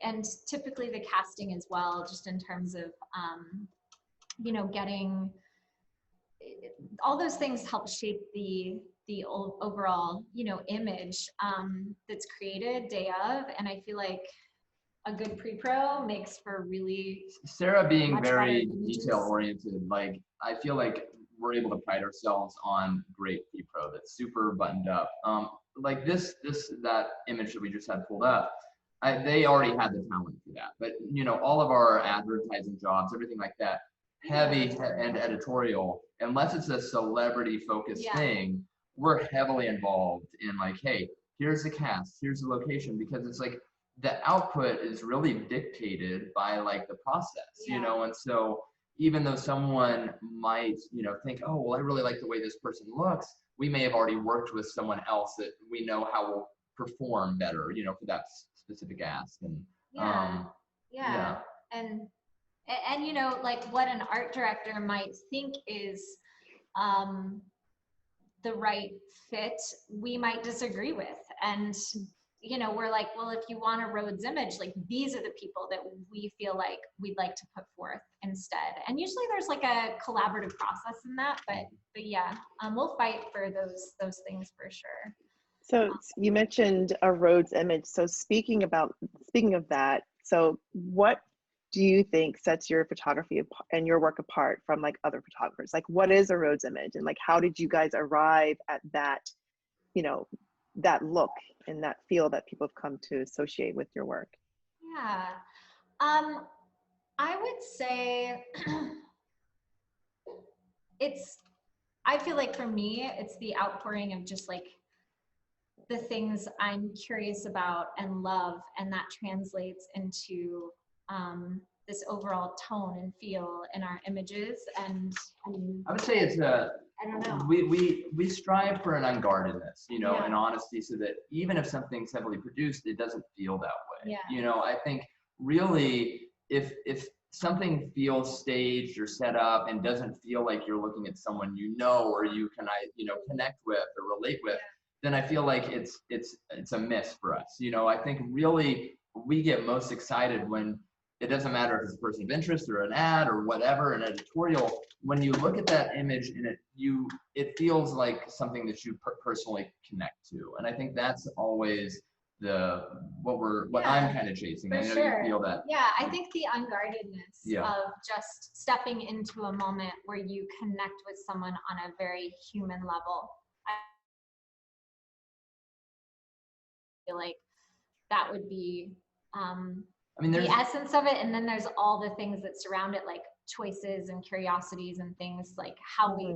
and typically the casting as well, just in terms of you know, getting all those things help shape the overall, you know, image that's created day of, and I feel like a good pre-pro makes for really Sarah being very detail oriented. Like I feel like we're able to pride ourselves on great pre-pro that's super buttoned up. Like that image that we just had pulled up, they already had the talent for that. But you know, all of our advertising jobs, everything like that, heavy and editorial, unless it's a celebrity focused thing, we're heavily involved in like, hey, here's the cast, here's the location, because it's like the output is really dictated by like the process, Yeah. you know? And so even though someone might, you know, think, oh, well, I really like the way this person looks, we may have already worked with someone else that we know how will perform better, you know, for that specific ask. And yeah. And you know, like what an art director might think is the right fit, we might disagree with. And you know, we're like, well, if you want a Rhodes image, like these are the people that we feel like we'd like to put forth instead. And usually there's like a collaborative process in that, but yeah, we'll fight for those things for sure. So you mentioned a Rhodes image. So speaking of that, so what do you think sets your photography and your work apart from like other photographers? Like what is a Rhodes image, and like how did you guys arrive at that, you know, that look and that feel that people have come to associate with your work? Yeah, I would say I feel like for me, it's the outpouring of just like the things I'm curious about and love, and that translates into this overall tone and feel in our images. And I would say it's I don't know. We strive for an unguardedness, you know, Yeah. and honesty, so that even if something's heavily produced, it doesn't feel that way. Yeah. You know, I think really if something feels staged or set up and doesn't feel like you're looking at someone you know or you can connect with or relate with, then I feel like it's a miss for us. You know, I think really we get most excited when it doesn't matter if it's a person of interest or an ad or whatever, an editorial, when you look at that image and it feels like something that you personally connect to. And I think that's always what I'm kind of chasing. I know you feel that. Yeah, I think the unguardedness of just stepping into a moment where you connect with someone on a very human level. I feel like that would be the essence of it. And then there's all the things that surround it, like choices and curiosities and things like how we,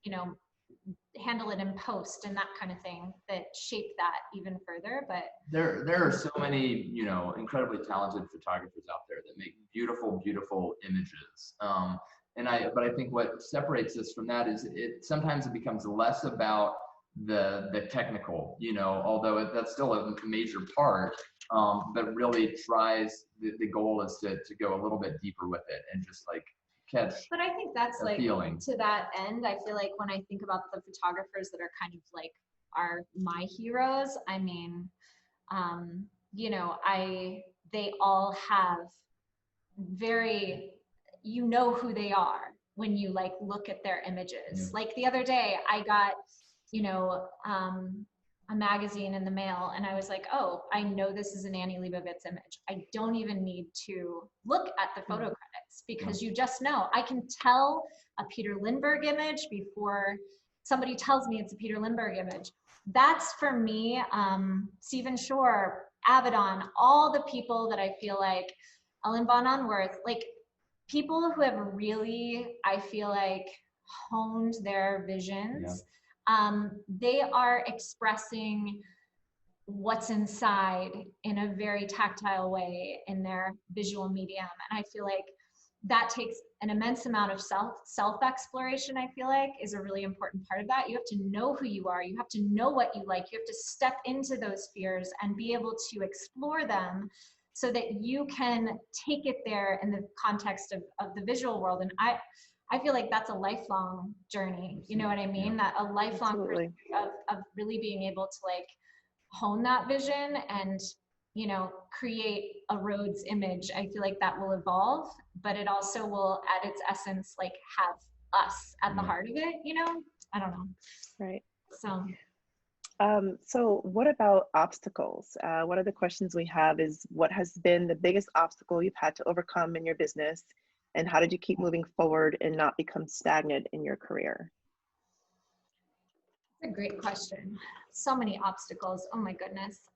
you know, handle it in post and that kind of thing that shape that even further. But there are so many, you know, incredibly talented photographers out there that make beautiful images. But I think what separates us from that is sometimes it becomes less about the technical, you know, although that's still a major part, but really tries, the goal is to go a little bit deeper with it and just like catch. But I think that's like feeling. To that end, I feel like when I think about the photographers that are kind of like are my heroes, I mean, you know, they all have very, you know who they are when you like look at their images. Like the other day I got, you know, a magazine in the mail and I was like, oh, I know this is an Annie Leibovitz image. I don't even need to look at the photo credits because you just know. I can tell a Peter Lindbergh image before somebody tells me it's a Peter Lindbergh image. That's for me, Stephen Shore, Avedon, all the people that I feel like, Ellen von Unworth, like people who have really, I feel like, honed their visions. They are expressing what's inside in a very tactile way in their visual medium. And I feel like that takes an immense amount of self-exploration, I feel like, is a really important part of that. You have to know who you are. You have to know what you like. You have to step into those spheres and be able to explore them so that you can take it there in the context of the visual world. And I feel like that's a lifelong journey. You know what I mean? That a lifelong of really being able to like hone that vision and, you know, create a Rhodes image. I feel like that will evolve, but it also will at its essence, like have us at the heart of it, you know? I don't know. Right. So what about obstacles? One of the questions we have is, what has been the biggest obstacle you've had to overcome in your business? And how did you keep moving forward and not become stagnant in your career? That's a great question. So many obstacles. Oh my goodness.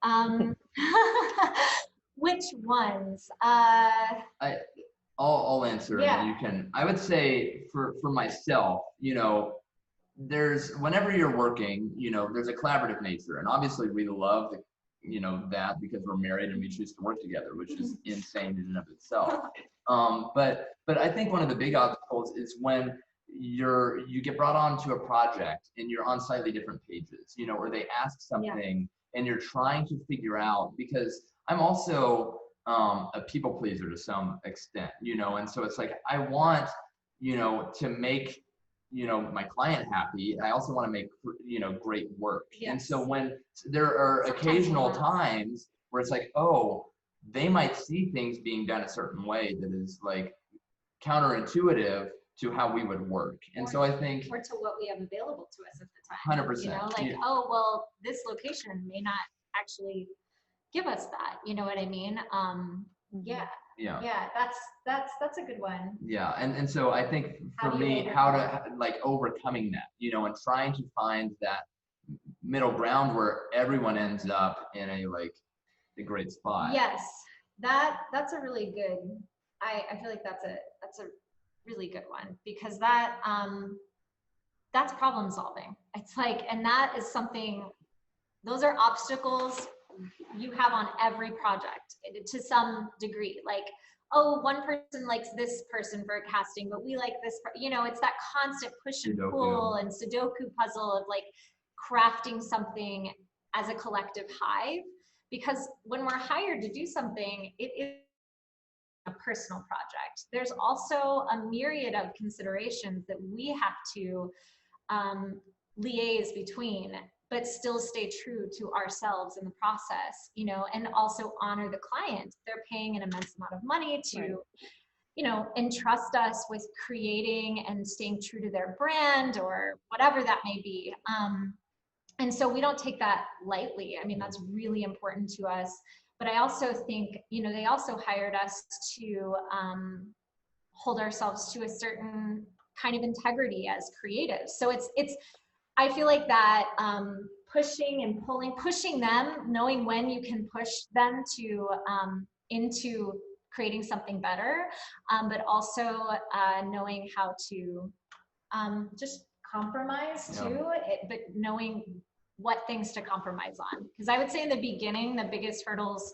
Which ones? I'll answer. And you can. I would say for myself, you know, whenever you're working, you know, there's a collaborative nature, and obviously we love the you know, that because we're married and we choose to work together, which is insane in and of itself. But I think one of the big obstacles is when you get brought onto a project and you're on slightly different pages, you know, or they ask something and you're trying to figure out, because I'm also a people pleaser to some extent, you know, and so it's like, I want, you know, to make, you know, my client happy. I also want to make, you know, great work. Yes. And so when there are occasional times where it's like, oh, they might see things being done a certain way that is like counterintuitive to how we would work. And so I think, or to what we have available to us at the time. 100%. You know, like, oh, well, this location may not actually give us that. You know what I mean? Yeah, that's a good one. Yeah, and so I think for me, how to like overcoming that, you know, and trying to find that middle ground where everyone ends up in a great spot. Yes, that's a really good. I feel like that's a really good one, because that's problem solving. It's like, and that is something. Those are obstacles you have on every project to some degree. Like, oh, one person likes this person for a casting, but we like this, you know, it's that constant push and pull and Sudoku puzzle of like crafting something as a collective hive. Because when we're hired to do something, it is a personal project. There's also a myriad of considerations that we have to liaise between, but still stay true to ourselves in the process, you know, and also honor the client. They're paying an immense amount of money to, you know, entrust us with creating and staying true to their brand or whatever that may be. And so we don't take that lightly. I mean, that's really important to us. But I also think, you know, they also hired us to hold ourselves to a certain kind of integrity as creatives. So it's I feel like that pushing and pushing them, knowing when you can push them to into creating something better, but also knowing how to just compromise too, but knowing what things to compromise on. Because I would say in the beginning, the biggest hurdles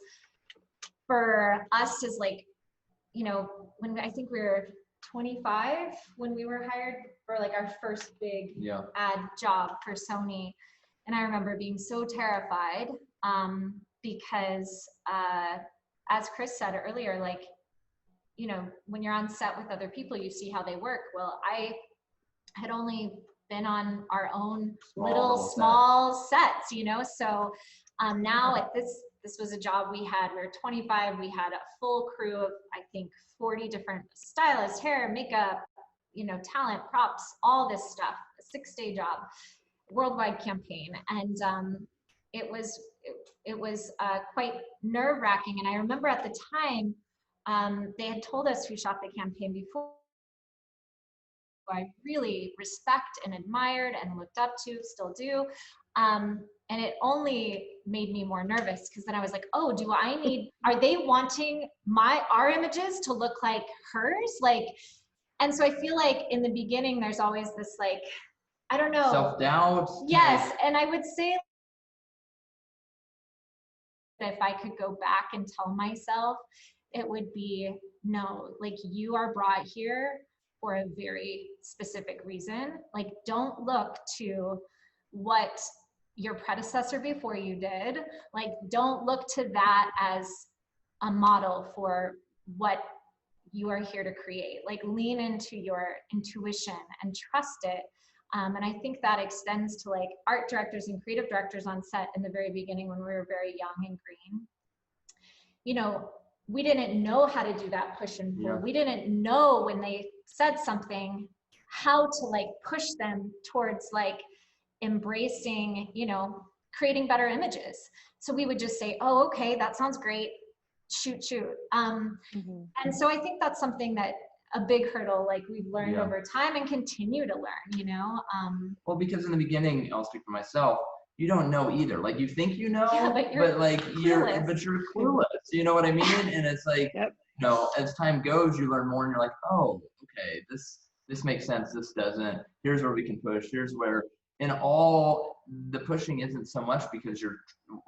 for us is like, you know, when I think we were 25 when we were hired for like our first big ad job for Sony. And I remember being so terrified because as Chris said earlier, like, you know, when you're on set with other people, you see how they work. Well, I had only been on our own small sets, you know, so now at this was a job we were 25, we had a full crew of, I think, 40 different stylists, hair, makeup, you know, talent, props, all this stuff, a 6-day job, worldwide campaign. And it was quite nerve-wracking. And I remember at the time, they had told us who shot the campaign before, who I really respect and admired and looked up to, still do. And it only made me more nervous, because then I was like, oh, are they wanting our images to look like hers? Like, and so I feel like in the beginning, there's always this like, I don't know. Self-doubt. Yes, and I would say if I could go back and tell myself, it would be, no, like you are brought here for a very specific reason. Like, don't look to what your predecessor before you did. Like, don't look to that as a model for what you are here to create. Like, lean into your intuition and trust it. And I think that extends to like art directors and creative directors on set in the very beginning when we were very young and green. You know, we didn't know how to do that push and pull. We didn't know when they said something, how to like push them towards like embracing, you know, creating better images. So we would just say, oh, okay, that sounds great. Shoot. And so I think that's something that a big hurdle, like we've learned over time and continue to learn, you know? Well, because in the beginning, I'll speak for myself, you don't know either. Like you think you know, but you're clueless. You know what I mean? And it's like, you know, as time goes, you learn more and you're like, oh, okay, this makes sense. This doesn't. Here's where we can push. Here's where, And all the pushing isn't so much because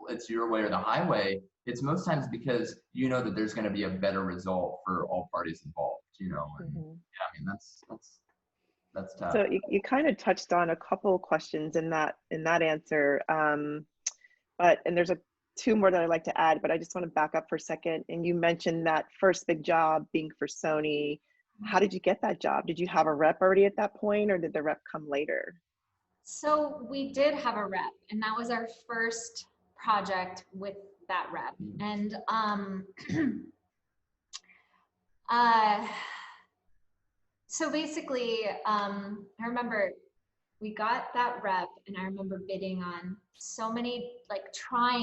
it's your way or the highway. It's most times because you know that there's going to be a better result for all parties involved, you know. And yeah, I mean, that's tough. So you kind of touched on a couple of questions in that answer. And there's two more that I'd like to add, but I just want to back up for a second. And you mentioned that first big job being for Sony. How did you get that job? Did you have a rep already at that point, or did the rep come later? So we did have a rep, and that was our first project with that rep. And so basically, I remember we got that rep, and I remember bidding on so many, like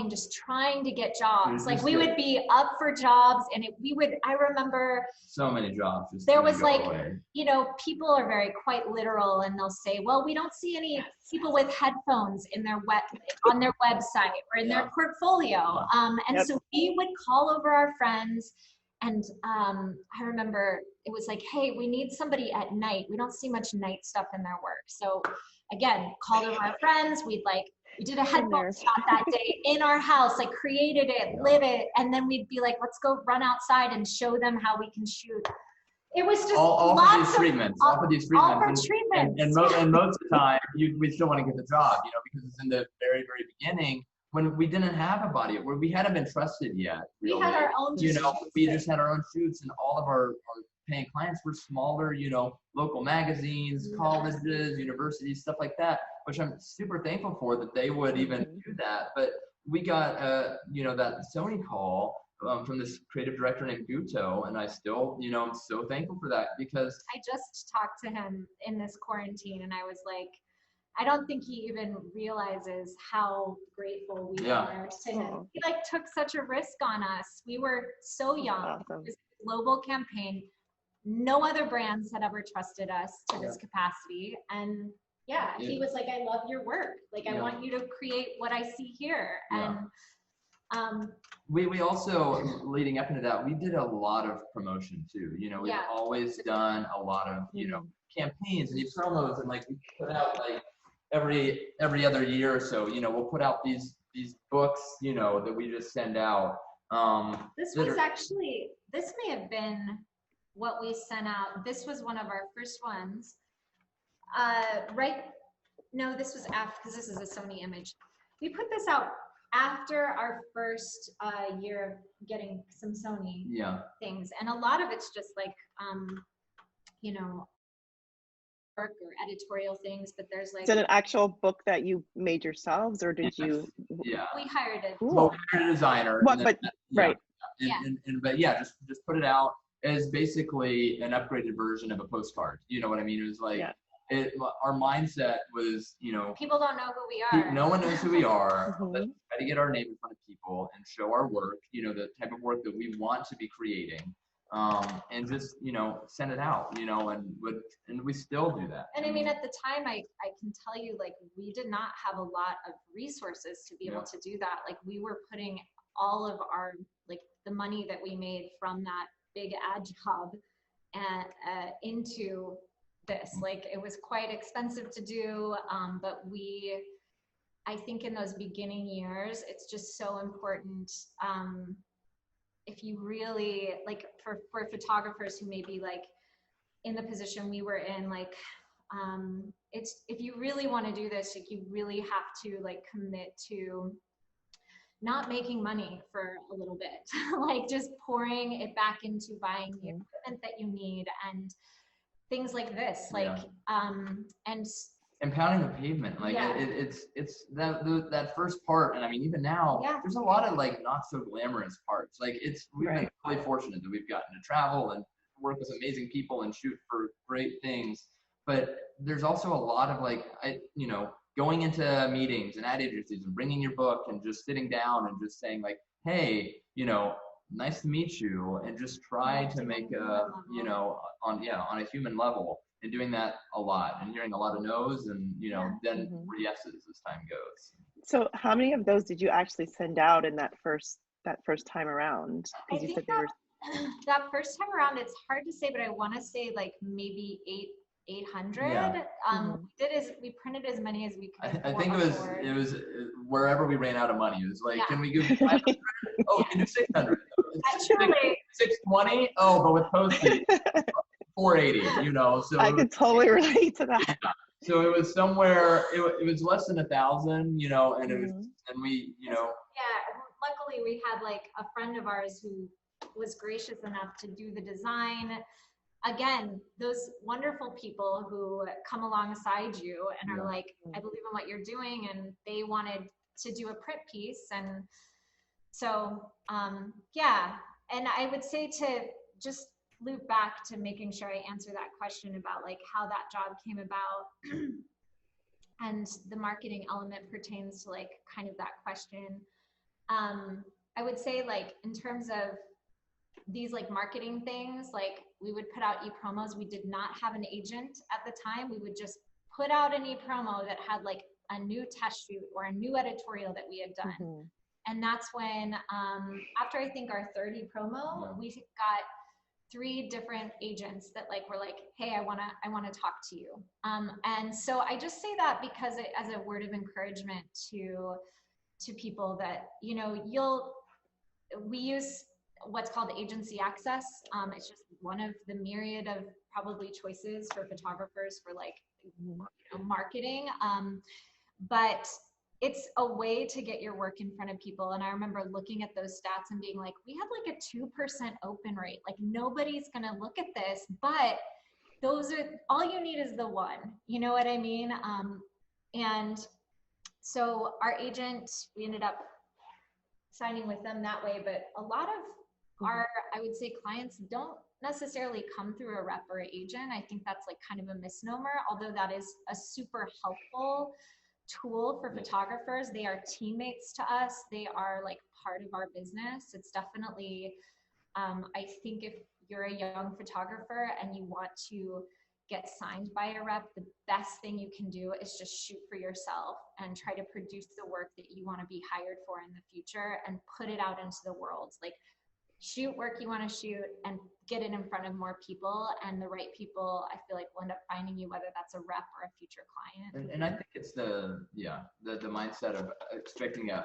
just trying to get jobs. Like we would be up for jobs, and I remember so many jobs. There was like, you know, people are quite literal, and they'll say, well, we don't see any people with headphones in on their website or in their portfolio. And so we would call over our friends. And I remember it was like, hey, we need somebody at night. We don't see much night stuff in their work. So again, called over our friends. We did a headphone shot that day in our house, like created it, lit it. And then we'd be like, let's go run outside and show them how we can shoot. It was just all lots of these treatments. And most of the time, we still want to get the job, you know, because it's in the very, very beginning when we didn't have a body, where we hadn't been trusted yet. Really. We had our own, you know, we just had our own shoots, and all of our paying clients were smaller, you know, local magazines, colleges, universities, stuff like that, which I'm super thankful for that they would even do that. But we got, you know, that Sony call from this creative director named Guto, and I still, you know, I'm so thankful for that, because I just talked to him in this quarantine, and I was like, I don't think he even realizes how grateful we are to him. He took such a risk on us. We were so young. Awesome. It was a global campaign. No other brands had ever trusted us to this capacity. And he was like, I love your work. Like, I want you to create what I see here. And we also, leading up into that, we did a lot of promotion too. You know, we've always done a lot of, you know, campaigns and these promos, and like we put out like every other year or so, you know, we'll put out these books, you know, that we just send out. This may have been what we sent out. This was one of our first ones. No, this was after, because this is a Sony image. We put this out after our first year of getting some Sony things. And a lot of it's just like, you know, work or editorial things, but there's like— Is it an actual book that you made yourselves, or did you? Yeah, we hired it. Cool. Well, we hired a designer. What, but right. But just put it out as basically an upgraded version of a postcard. You know what I mean? It was like our mindset was, you know, people don't know who we are. No one knows who we are. Let's try to get our name in front of people and show our work. You know, the type of work that we want to be creating. And just, you know, send it out, you know, and we still do that. And I mean, at the time, I can tell you, like, we did not have a lot of resources to be able to do that. Like, we were putting all of our, like, the money that we made from that big ad job and into this. Like, it was quite expensive to do, but I think in those beginning years, it's just so important. If you really, like, for photographers who may be like in the position we were in, like, if you really want to do this, like, you really have to like commit to not making money for a little bit, like just pouring it back into buying the equipment that you need and things like this, like, and pounding the pavement, like it's that first part. And I mean, even now, there's a lot of like not so glamorous parts. Like we've been really fortunate that we've gotten to travel and work with amazing people and shoot for great things. But there's also a lot of like, you know, going into meetings and ad agencies and bringing your book and just sitting down and just saying like, hey, you know, nice to meet you, and just try to make a, you know, on a human level. And doing that a lot and hearing a lot of no's and, you know, then more yeses as time goes. So how many of those did you actually send out in that first time around? I think that first time around, it's hard to say, but I want to say like maybe 800. Yeah. We printed as many as we could. I think it was wherever we ran out of money. It was like, Yeah. can we give 500? Oh, we can do 600. Truly. 620? Oh, but with postage, 480, you know. So I could totally relate to that. yeah. So it was somewhere, it was less than 1,000, you know, and it was, and we, you know. Yeah, luckily we had like a friend of ours who was gracious enough to do the design. Again, those wonderful people who come alongside you and are like, I believe in what you're doing, and they wanted to do a print piece. And so, yeah, and I would say to just loop back to making sure I answer that question about like how that job came about. And the marketing element pertains to like kind of that question. I would say like in terms of these like marketing things, like we would put out e-promos. We did not have an agent at the time. We would just put out an e-promo that had like a new test shoot or a new editorial that we had done. And that's when, after I think our third e-promo, we got 3 different agents that like were like, hey, I wanna talk to you. And so I just say that because as a word of encouragement to people that, you know, we use what's called agency access. It's just one of the myriad of probably choices for photographers for like marketing. But it's a way to get your work in front of people. And I remember looking at those stats and being like, we have like a 2% open rate. Like nobody's gonna look at this, but those are, all you need is the one, you know what I mean? And so our agent, we ended up signing with them that way, but a lot of our, I would say, clients don't necessarily come through a rep or an agent. I think that's like kind of a misnomer, although that is a super helpful tool for photographers. They are teammates to us. They are like part of our business. It's definitely, I think if you're a young photographer and you want to get signed by a rep, the best thing you can do is just shoot for yourself and try to produce the work that you want to be hired for in the future and put it out into the world. Like shoot work you want to shoot and get it in front of more people, and the right people, I feel like, will end up finding you, whether that's a rep or a future client. And I think it's the mindset of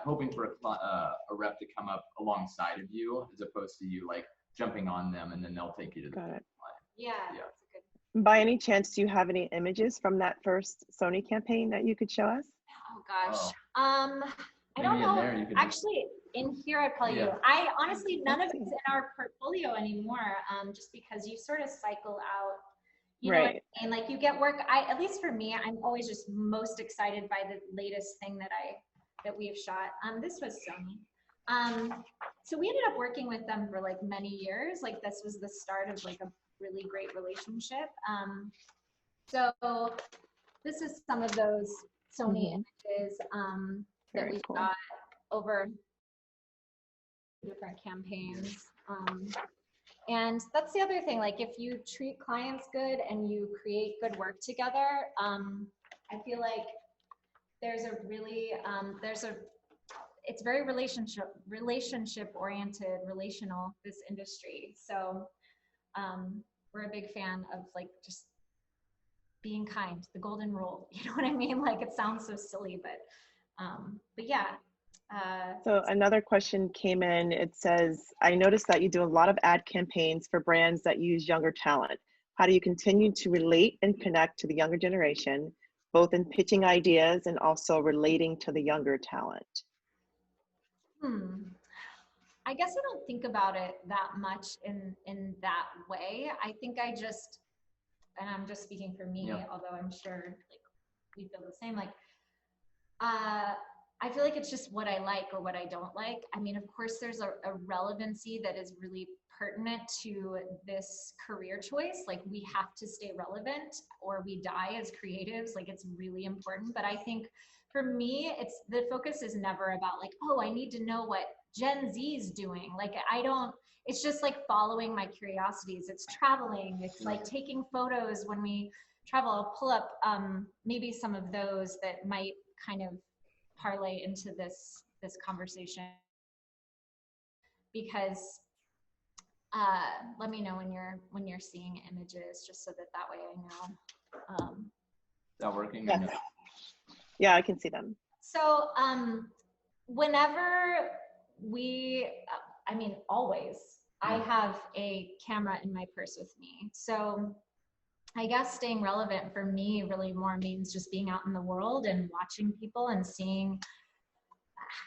hoping for a rep to come up alongside of you, as opposed to you like jumping on them and then they'll take you to the client. Yeah. Yeah. That's a good. By any chance, do you have any images from that first Sony campaign that you could show us? Oh gosh. I don't know. Actually, in here I probably do. I honestly, none of it's in our portfolio anymore, just because you sort of cycle out, you know what I mean? Like you get work, at least for me, I'm always just most excited by the latest thing that we've shot. This was Sony. So we ended up working with them for like many years. Like this was the start of like a really great relationship. So this is some of those Sony images that we got over different campaigns. And that's the other thing, like if you treat clients good and you create good work together, I feel like there's a really, it's very relationship oriented, relational, this industry. So we're a big fan of like just being kind, the golden rule, you know what I mean? Like it sounds so silly, but yeah. So another question came in. It says, I noticed that you do a lot of ad campaigns for brands that use younger talent. How do you continue to relate and connect to the younger generation, both in pitching ideas and also relating to the younger talent? I guess I don't think about it that much in that way. I think I just, and I'm just speaking for me, although I'm sure like we feel the same, like I feel like it's just what I like or what I don't like. I mean, of course there's a relevancy that is really pertinent to this career choice. Like we have to stay relevant or we die as creatives. Like it's really important. But I think for me, it's the focus is never about like, oh, I need to know what Gen Z is doing. Like it's just like following my curiosities. It's traveling. It's like taking photos when we travel. I'll pull up maybe some of those that might kind of parlay into this conversation, because let me know when you're seeing images, just so that way I know. Is that working? Yeah. Or no? Yeah, I can see them. So whenever always, I have a camera in my purse with me. So I guess staying relevant for me really more means just being out in the world and watching people and seeing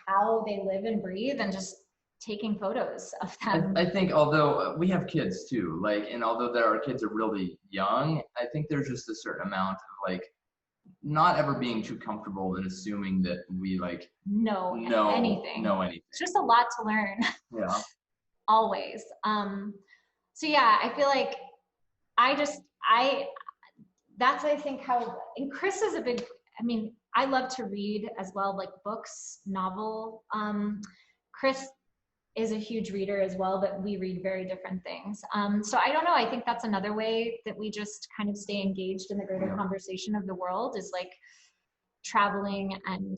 how they live and breathe and just taking photos of them. I think although we have kids too, like, and although our kids are really young, I think there's just a certain amount of like, not ever being too comfortable in assuming that we like know anything. It's just a lot to learn. Yeah. Always. So yeah, I feel like that's I think how, and Chris is a big, I love to read as well, like books, novel. Chris is a huge reader as well, but we read very different things. So I don't know, I think that's another way that we just kind of stay engaged in the greater conversation of the world, is like traveling and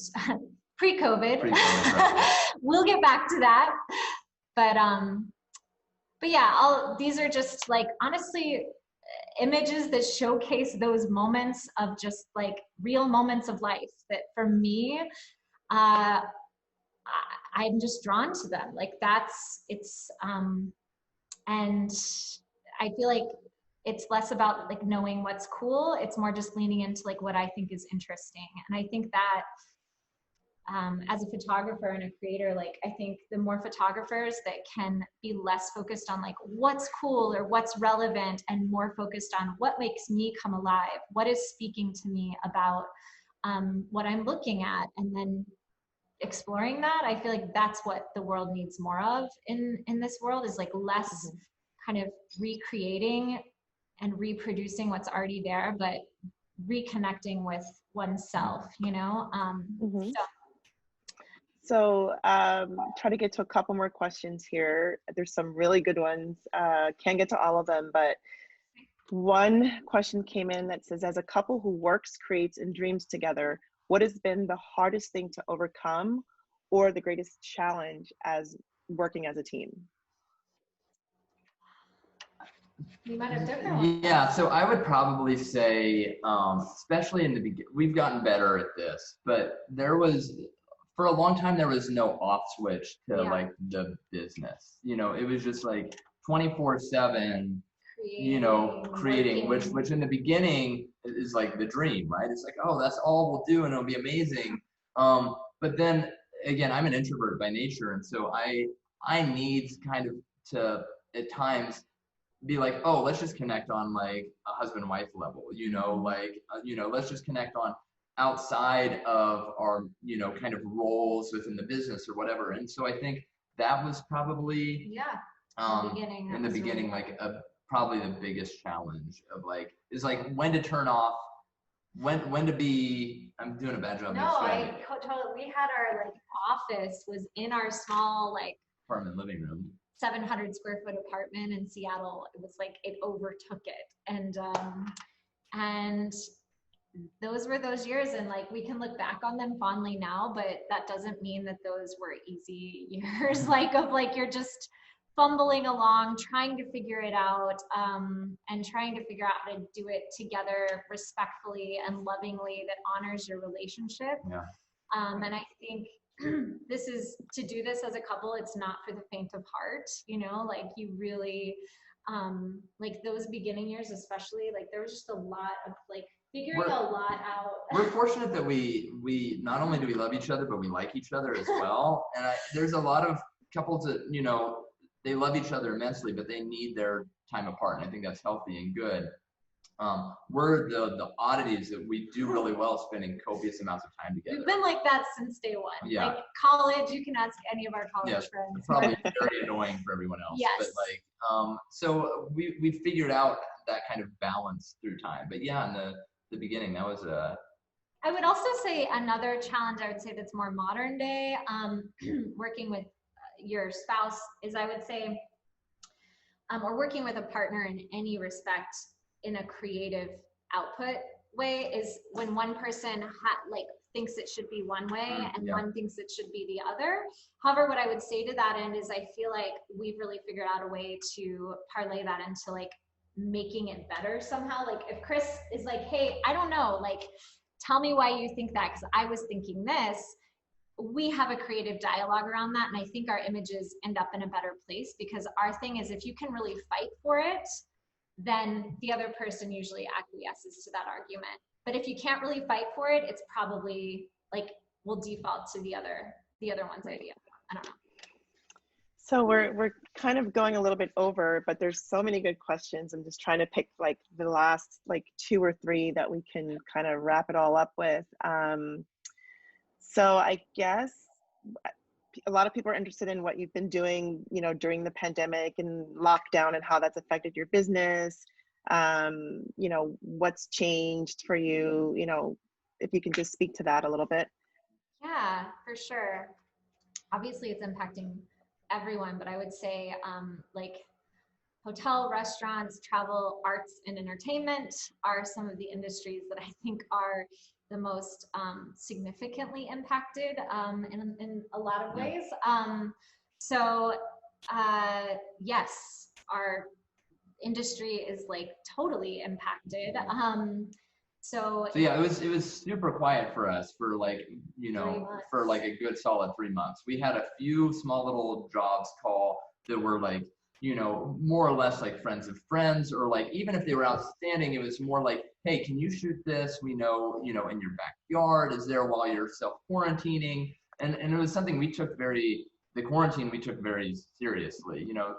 pre-COVID. Right. We'll get back to that. But yeah, these are just like, honestly, images that showcase those moments of just like real moments of life that for me, I'm just drawn to them. Like and I feel like it's less about like knowing what's cool. It's more just leaning into like what I think is interesting. And I think that as a photographer and a creator, like I think the more photographers that can be less focused on like what's cool or what's relevant and more focused on what makes me come alive, what is speaking to me about what I'm looking at, and then exploring that, I feel like that's what the world needs more of in this world, is like less kind of recreating and reproducing what's already there, but reconnecting with oneself, you know? So try to get to a couple more questions here. There's some really good ones. Can't get to all of them, but one question came in that says, as a couple who works, creates, and dreams together, what has been the hardest thing to overcome or the greatest challenge as working as a team? You might have different ones. Yeah, so I would probably say, especially in the beginning, we've gotten better at this, but for a long time, there was no off switch to like the business. You know, it was just like 24/7, creating, which in the beginning is like the dream, right? It's like, oh, that's all we'll do and it'll be amazing. But then again, I'm an introvert by nature. And so I need kind of to, at times, be like, oh, let's just connect on like a husband-wife level, let's just connect on outside of our, kind of roles within the business or whatever. And so I think that was probably, in the beginning, like probably the biggest challenge of like, is like when to turn off, when to be, I'm doing a bad job. No, we had our like office was in our small like apartment living room. 700 square foot apartment in Seattle. It was like, it overtook it. And those were those years, and like we can look back on them fondly now, but that doesn't mean that those were easy years, like of like you're just fumbling along, trying to figure it out, and trying to figure out how to do it together respectfully and lovingly that honors your relationship. Yeah. And I think to do this as a couple, it's not for the faint of heart, like you really, like those beginning years, especially, like there was just a lot of like figuring a lot out. We're fortunate that we not only do we love each other, but we like each other as well. And there's a lot of couples that, they love each other immensely, but they need their time apart. And I think that's healthy and good. We're the oddities that we do really well spending copious amounts of time together. We've been like that since day one. Yeah. Like college, you can ask any of our college friends. It's probably very annoying for everyone else. Yes. But like, so we figured out that kind of balance through time. But yeah, in the beginning, that was I would also say another challenge, I would say that's more modern day, working with your spouse is, I would say, or working with a partner in any respect in a creative output way, is when one person thinks it should be one way and one thinks it should be the other. However, what I would say to that end is I feel like we've really figured out a way to parlay that into like making it better somehow. Like if Chris is like, hey, I don't know, like, tell me why you think that, because I was thinking this, we have a creative dialogue around that. And I think our images end up in a better place, because our thing is, if you can really fight for it, then the other person usually acquiesces to that argument. But if you can't really fight for it, it's probably like, we'll default to the other one's idea. I don't know. So we're kind of going a little bit over, but there's so many good questions. I'm just trying to pick like the last like 2 or 3 that we can kind of wrap it all up with. So I guess a lot of people are interested in what you've been doing, you know, during the pandemic and lockdown and how that's affected your business. You know, what's changed for you, you know, if you can just speak to that a little bit. Yeah, for sure. Obviously it's impacting everyone, but I would say like hotel, restaurants, travel, arts, and entertainment are some of the industries that I think are the most significantly impacted in a lot of ways. So yes, our industry is like totally impacted. So yeah, it was super quiet for us for like, you know, for like a good solid 3 months. We had a few small little jobs call that were like, you know, more or less like friends of friends, or like even if they were outstanding, it was more like, hey, can you shoot this? We know, you know, in your backyard, is there while you're self-quarantining? And it was something we took very seriously, you know,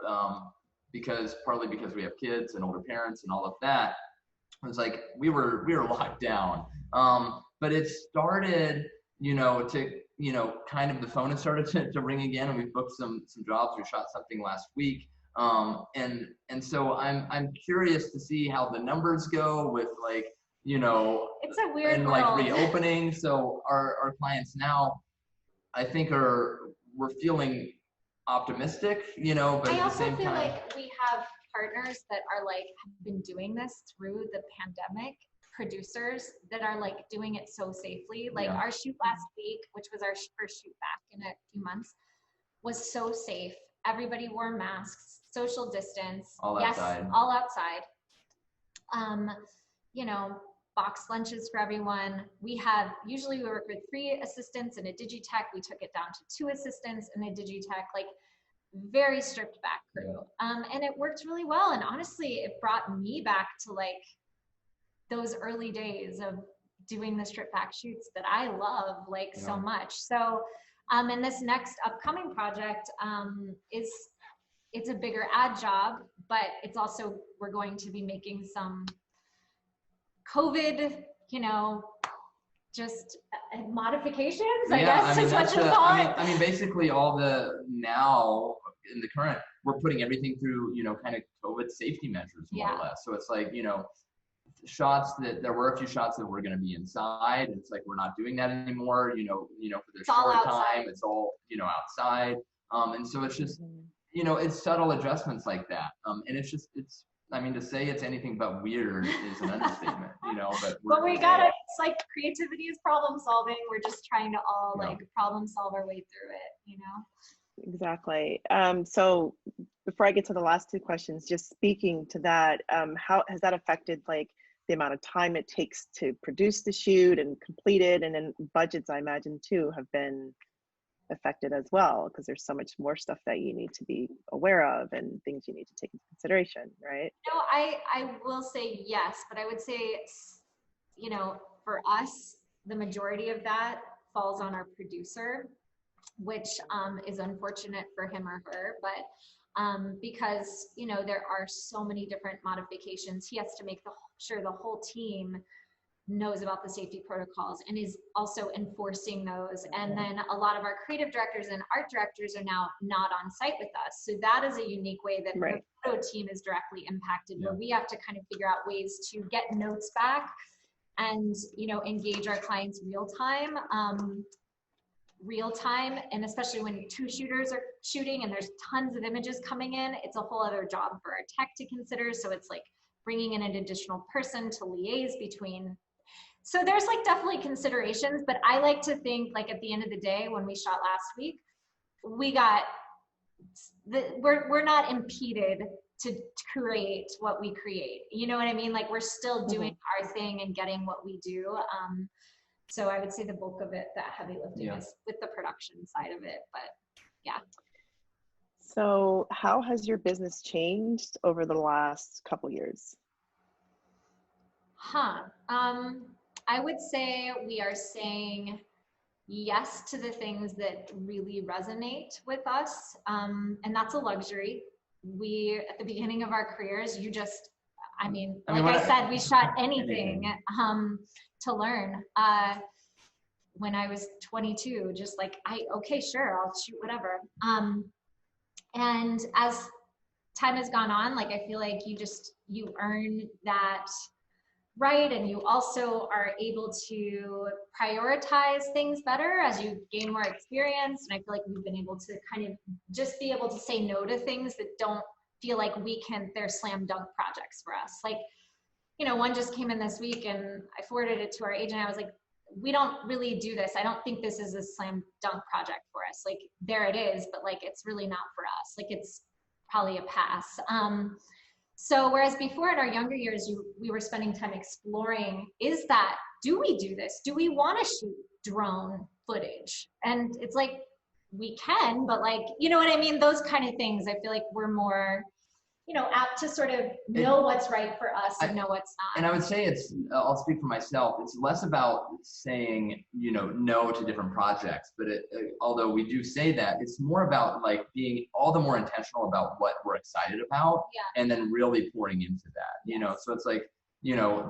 partly because we have kids and older parents and all of that. It was like we were locked down. But it started, you know, kind of the phone had started to ring again, and we booked some jobs. We shot something last week. And so I'm curious to see how the numbers go with like, you know, it's a weird and world. like reopening. So our clients now, I think we're feeling optimistic, you know, but I at the same also feel time, like we have partners that are like, have been doing this through the pandemic, producers that are like doing it so safely. Like our shoot last week, which was our first shoot back in a few months, was so safe. Everybody wore masks, social distance. All outside. All outside. You know, box lunches for everyone. Usually we work with 3 assistants and a digitech. We took it down to 2 assistants and a digitech, like very stripped back crew. And it worked really well. And honestly, it brought me back to like those early days of doing the stripped back shoots that I love like so much. So, and this next upcoming project it's a bigger ad job, but it's also, we're going to be making some COVID, you know, just modifications, I guess is what you call it. I mean, basically all now in the current, we're putting everything through, you know, kind of COVID safety measures more or less. So it's like, you know, there were a few shots that were going to be inside. It's like, we're not doing that anymore, you know, for the short time, it's all, you know, outside. And so it's just, you know, it's subtle adjustments like that. And I mean, to say it's anything but weird is an understatement, you know, but we got it. It's like creativity is problem solving. We're just trying to all like problem solve our way through it, you know? Exactly. So before I get to the last 2 questions, just speaking to that, how has that affected like the amount of time it takes to produce the shoot and complete it? And then budgets, I imagine too, have been affected as well, because there's so much more stuff that you need to be aware of and things you need to take into consideration, right? No, I will say yes, but I would say, you know, for us, the majority of that falls on our producer, which is unfortunate for him or her, but because, you know, there are so many different modifications, he has to make sure the whole team knows about the safety protocols and is also enforcing those. And then a lot of our creative directors and art directors are now not on site with us. So that is a unique way that the photo team is directly impacted, where we have to kind of figure out ways to get notes back and, you know, engage our clients real time. And especially when 2 shooters are shooting and there's tons of images coming in, it's a whole other job for our tech to consider. So it's like bringing in an additional person to liaise between. So there's like definitely considerations, but I like to think like at the end of the day, when we shot last week, we got we're not impeded to create what we create. You know what I mean? Like we're still doing our thing and getting what we do. So I would say the bulk of it, that heavy lifting is with the production side of it, but yeah. So how has your business changed over the last couple years? I would say we are saying yes to the things that really resonate with us. And that's a luxury. At the beginning of our careers, like I said, we shot anything to learn. When I was 22, just like, okay, sure, I'll shoot whatever. And as time has gone on, like, I feel like you earn that right, and you also are able to prioritize things better as you gain more experience. And I feel like we've been able to kind of just be able to say no to things that don't feel like they're slam dunk projects for us. Like, one just came in this week and I forwarded it to our agent. I was like, we don't really do this. I don't think this is a slam dunk project for us. Like, there it is, but like, it's really not for us. Like, it's probably a pass. So whereas before in our younger years, we were spending time exploring, do we do this? Do we want to shoot drone footage? And it's like, we can, but like, you know what I mean? Those kind of things, I feel like we're more, apt to sort of know what's right for us and know what's not. And I would say I'll speak for myself, it's less about saying, no to different projects, but although we do say that, it's more about like being all the more intentional about what we're excited about and then really pouring into that, so it's like,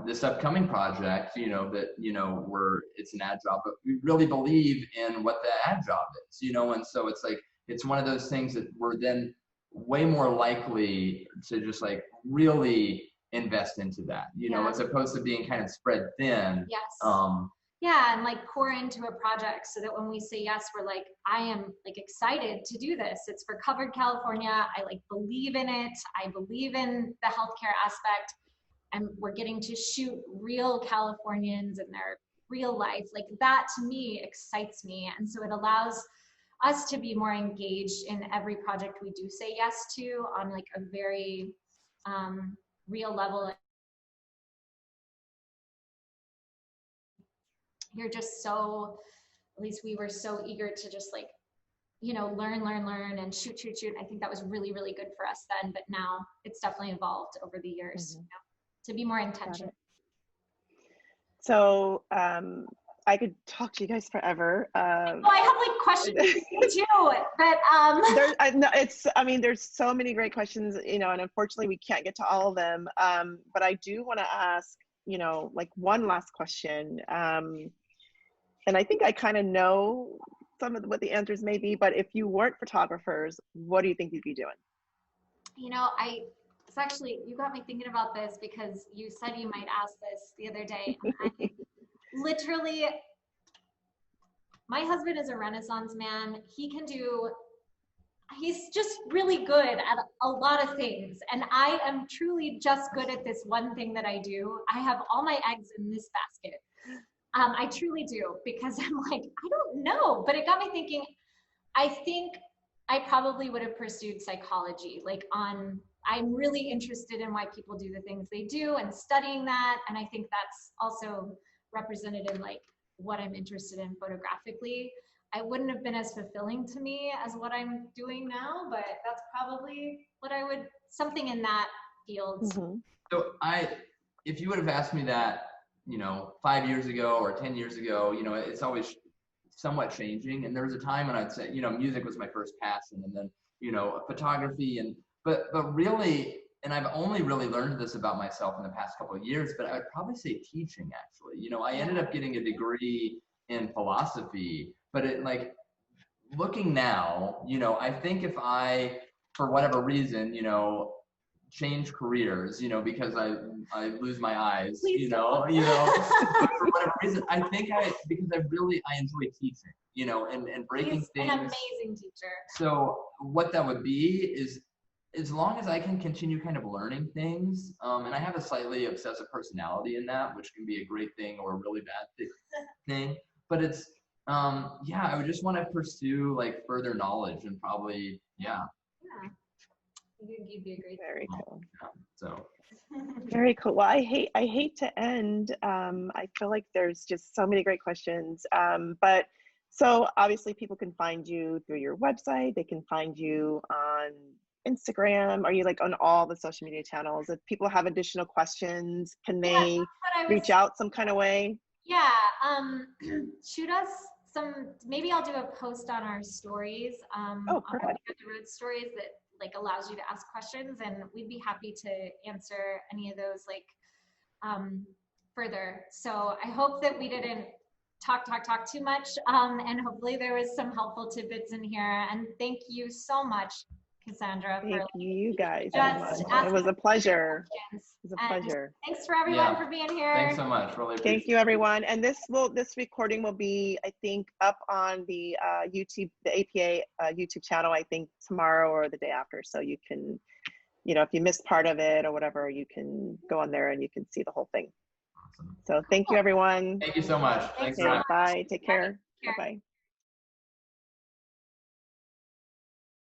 this upcoming project, it's an ad job, but we really believe in what the ad job is, and so it's like, it's one of those things that we're then way more likely to just like really invest into that, as opposed to being kind of spread thin. And like pour into a project so that when we say yes, we're like, I am like excited to do this. It's for Covered California. I like believe in it. I believe in the healthcare aspect, and we're getting to shoot real Californians and their real life. Like that to me excites me. And so it allows us to be more engaged in every project we do say yes to on like a very real level. You're just so, at least we were so eager to just like, learn and shoot. I think that was really, really good for us then, but now it's definitely evolved over the years to be more intentional. So I could talk to you guys forever. I have like questions too, but there's so many great questions, and unfortunately we can't get to all of them. But I do want to ask, like one last question. And I think I kind of know some of what the answers may be, but if you weren't photographers, what do you think you'd be doing? It's actually, you got me thinking about this because you said you might ask this the other day. And literally, my husband is a Renaissance man. He's just really good at a lot of things. And I am truly just good at this one thing that I do. I have all my eggs in this basket. I truly do, because I'm like, I don't know, but it got me thinking, I think I probably would have pursued psychology. I'm really interested in why people do the things they do and studying that. And I think that's also represented in like what I'm interested in photographically. I wouldn't have been as fulfilling to me as what I'm doing now, but that's probably something in that field. Mm-hmm. So if you would have asked me that, 5 years ago or 10 years ago, it's always somewhat changing. And there was a time when I'd say, music was my first passion, and then, photography, but really, and I've only really learned this about myself in the past couple of years, but I would probably say teaching, actually. I ended up getting a degree in philosophy, but looking now, I think if I, for whatever reason, change careers, because I lose my eyes, but for whatever reason, I think because I enjoy teaching, and breaking He's things. An amazing teacher. So what that would be is, as long as I can continue kind of learning things, and I have a slightly obsessive personality in that, which can be a great thing or a really bad thing, but it's, I would just want to pursue like further knowledge and probably, You'd be a great. Very cool. So Very cool. Well, I hate to end. I feel like there's just so many great questions. But so obviously people can find you through your website. They can find you on Instagram. Are you like on all the social media channels? If people have additional questions, can they reach out some kind of way? Yeah, shoot us some, maybe I'll do a post on our stories, Oh, on perfect. the road stories that like allows you to ask questions, and we'd be happy to answer any of those like further. So I hope that we didn't talk too much, and hopefully there was some helpful tidbits in here. And thank you so much, Cassandra. Thank you guys so Just much. It was a pleasure. questions. It was a pleasure. Thanks for everyone for being here. thanks so much. Really appreciate Thank you, everyone. And this recording will be, I think, up on the YouTube, the APA YouTube channel, I think tomorrow or the day after. So you can, you know, if you missed part of it or whatever, you can go on there and you can see the whole thing. Awesome. So thank you, everyone. Thank you so much. Thanks Okay, so much. bye. Take care. Bye-bye.